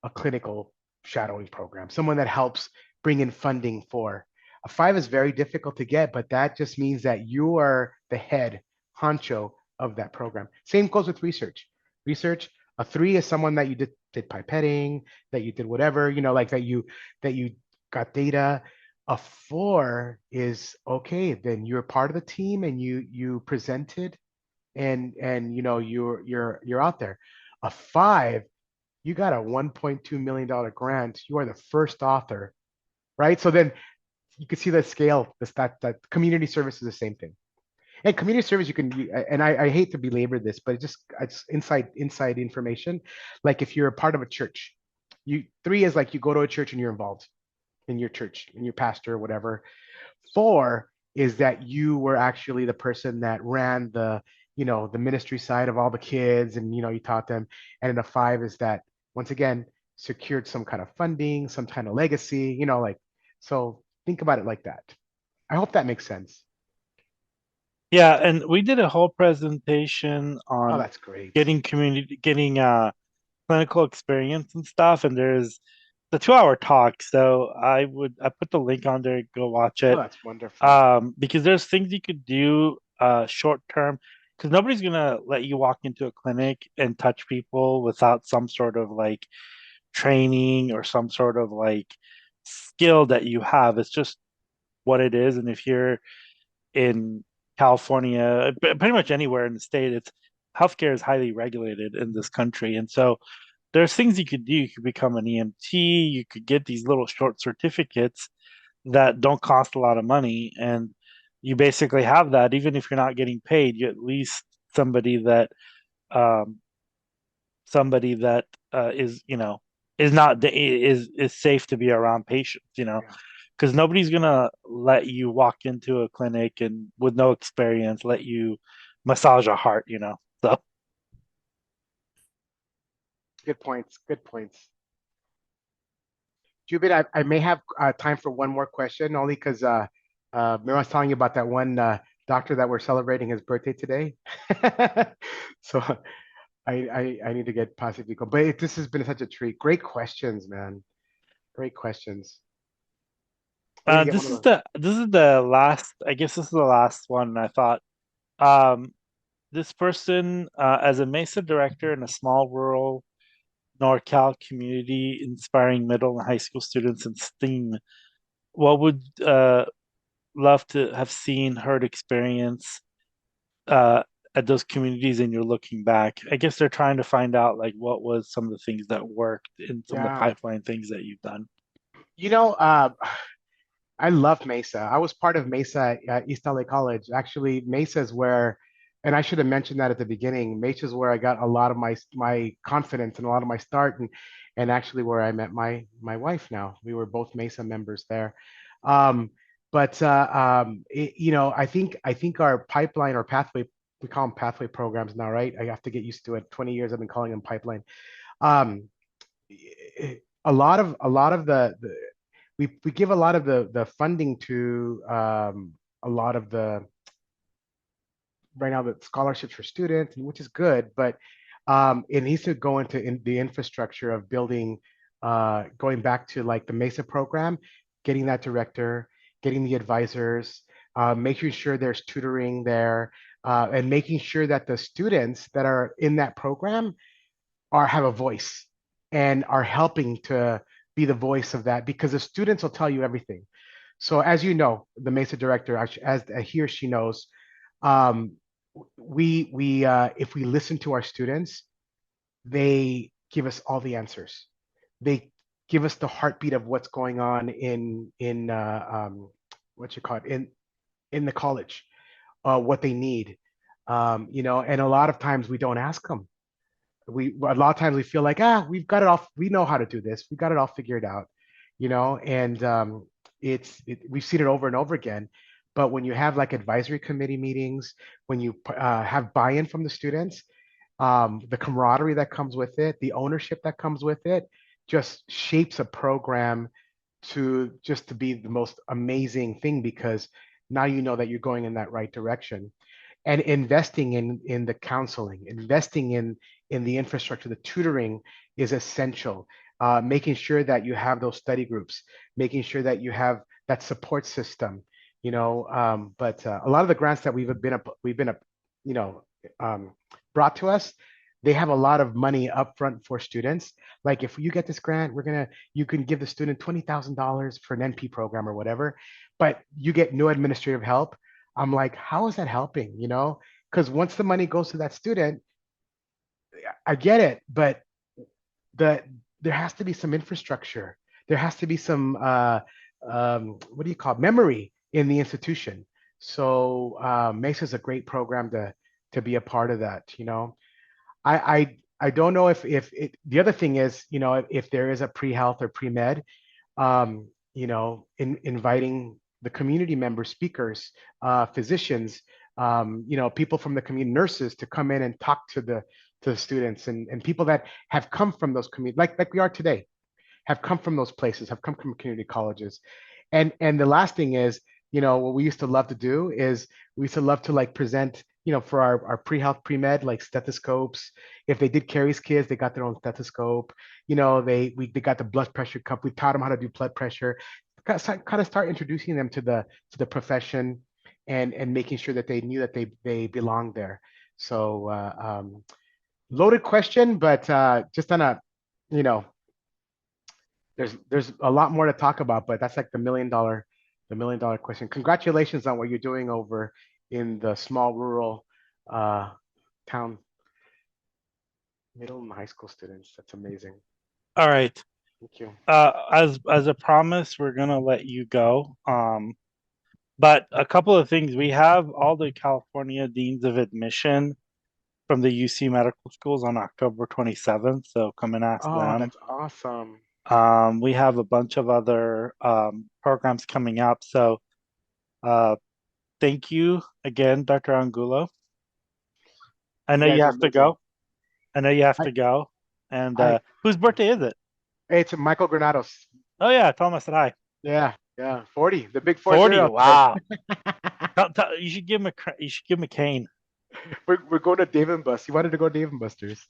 a clinical shadowing program, someone that helps bring in funding for. A 5 is very difficult to get, but that just means that you are the head honcho of that program. Same goes with research. Research, a 3 is someone that you did pipetting, that you did whatever, like that you got data. A 4 is okay, then you're part of the team and you presented and you're out there. A 5, you got a $1.2 million grant. You are the first author, right? So then you can see the scale, that community service is the same thing. And community service, and I hate to belabor this, but it's inside information. Like if you're a part of a church, 3 is like you go to a church and you're involved in your church, in your pastor or whatever. 4 is that you were actually the person that ran the ministry side of all the kids and you taught them. And then the 5 is that once again secured some kind of funding, some kind of legacy, like, so think about it like that. I hope that makes sense. Yeah, and we did a whole presentation Oh, on that's great. getting clinical experience and stuff, and there's the 2-hour talk. So I put the link on there, go watch Oh, it. that's wonderful. Because there's things you could do short term, because nobody's gonna let you walk into a clinic and touch people without some sort of like training or some sort of like skill that you have. It's just what it is. And if you're in California, pretty much anywhere in the state, it's healthcare is highly regulated in this country. And so there's things you could do. You could become an EMT, you could get these little short certificates that don't cost a lot of money. And you basically have that, even if you're not getting paid, you at least somebody that um, somebody that is is not is safe to be around patients, because nobody's gonna let you walk into a clinic and with no experience let you massage a heart, so Good points. Good points. Jubin, I may have time for one more question, only because remember I was telling you about that one doctor that we're celebrating his birthday today. So I need to get possibly go. But this has been such a treat. Great questions, man. Great questions. I need to get one this of is those. the last, I guess this is the last one. I thought um this person, as a Mesa director in a small rural NorCal community inspiring middle and high school students in STEAM, what would love to have seen, heard, experience uh, at those communities, and you're looking back? I guess they're trying to find out like what was some of the things that worked in some of the Yeah. pipeline things that you've done. You know, I love Mesa. I was part of Mesa at East LA College. Actually, Mesa is where, and I should have mentioned that at the beginning. Mesa is where I got a lot of my confidence and a lot of my start, and actually where I met my wife. Now we were both Mesa members there. Um, I think our pipeline or pathway, we call them pathway programs now, right? I have to get used to it. 20 years I've been calling them pipeline. Um, a lot of the we give a lot of the funding to a lot of the right now the scholarships for students, which is good, but it needs to go into the infrastructure of building, going back to like the Mesa program, getting that director, getting the advisors, making sure there's tutoring there, and making sure that the students that are in that program have a voice and are helping to be the voice of that, because the students will tell you everything. So as you know, the Mesa director, as he or she knows, um, we if we listen to our students, they give us all the answers. They give us the heartbeat of what's going on in what you call it in the college, what they need, you know. And a lot of times we don't ask them. A lot of times we feel like, we've got it all, we know how to do this, we got it all figured out, you know. And we've seen it over and over again. But when you have like advisory committee meetings, when you have buy-in from the students, the camaraderie that comes with it, the ownership that comes with it, just shapes a program to be the most amazing thing, because now you know that you're going in that right direction. And investing in the counseling, investing in the infrastructure, the tutoring is essential. Making sure that you have those study groups, making sure that you have that support system, you know. But a lot of the grants that we've been you know, brought to us, they have a lot of money upfront for students. Like, if you get this grant, you can give the student $20,000 for an NP program or whatever, but you get no administrative help. I'm like, how is that helping? You know, because once the money goes to that student, I get it, but there has to be some infrastructure. There has to be some what do you call it? Memory in the institution. So Mesa is a great program to be a part of that. You know, I don't know if the other thing is, you know, if there is a pre-health or pre-med, you know, inviting the community member speakers, physicians, you know, people from the community, nurses, to come in and talk to the students, and people that have come from those communities, like we are today, have come from those places, have come from community colleges. And the last thing is, you know, what we used to love to do is we used to love to like present, you know, for our pre-health, pre-med, like stethoscopes. If they did Carrie's kids, they got their own stethoscope. You know, they got the blood pressure cup. We taught them how to do blood pressure. Kind of start introducing them to the profession, and making sure that they knew that they belonged there. So loaded question, but just on a, you know, there's a lot more to talk about, but that's like the $1 million question. Congratulations on what you're doing over in the small rural town, middle and high school students. That's amazing. All right. Thank you. As a promise, we're gonna let you go. But a couple of things. We have all the California Deans of Admission from the UC medical schools on October 27th. So come and ask Oh, them. that's awesome. We have a bunch of other programs coming up. So thank you again, Dr. Angulo. I know you have to go. I know you have to go. And whose birthday is it? It's Michael Granados. Oh yeah, tell him I said hi. Yeah, 40, the big 40. 40. Wow. You should give him a cane. We're going to Dave and Bus. He wanted to go to Dave and Buster's.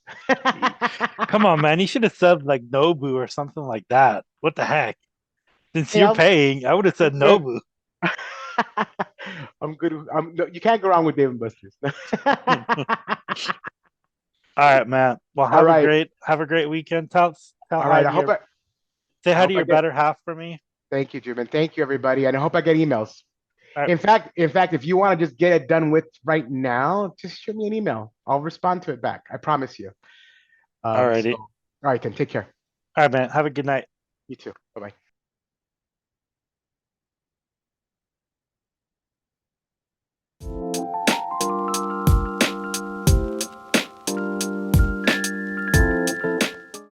Come on, man. You should have said like Nobu or something like that. What the heck? Since you're I'm paying, I would have said Nobu. I'm good. No, you can't go wrong with Dave and Buster's. All right, man. Well, have a great weekend. Tell All right. Say hi to your better half for me. Thank you, Jim, and thank you, everybody. And I hope I get emails. Right. In fact, if you want to just get it done with right now, just shoot me an email. I'll respond to it back. I promise you. All righty. All right, then. Take care. All right, man. Have a good night. You too.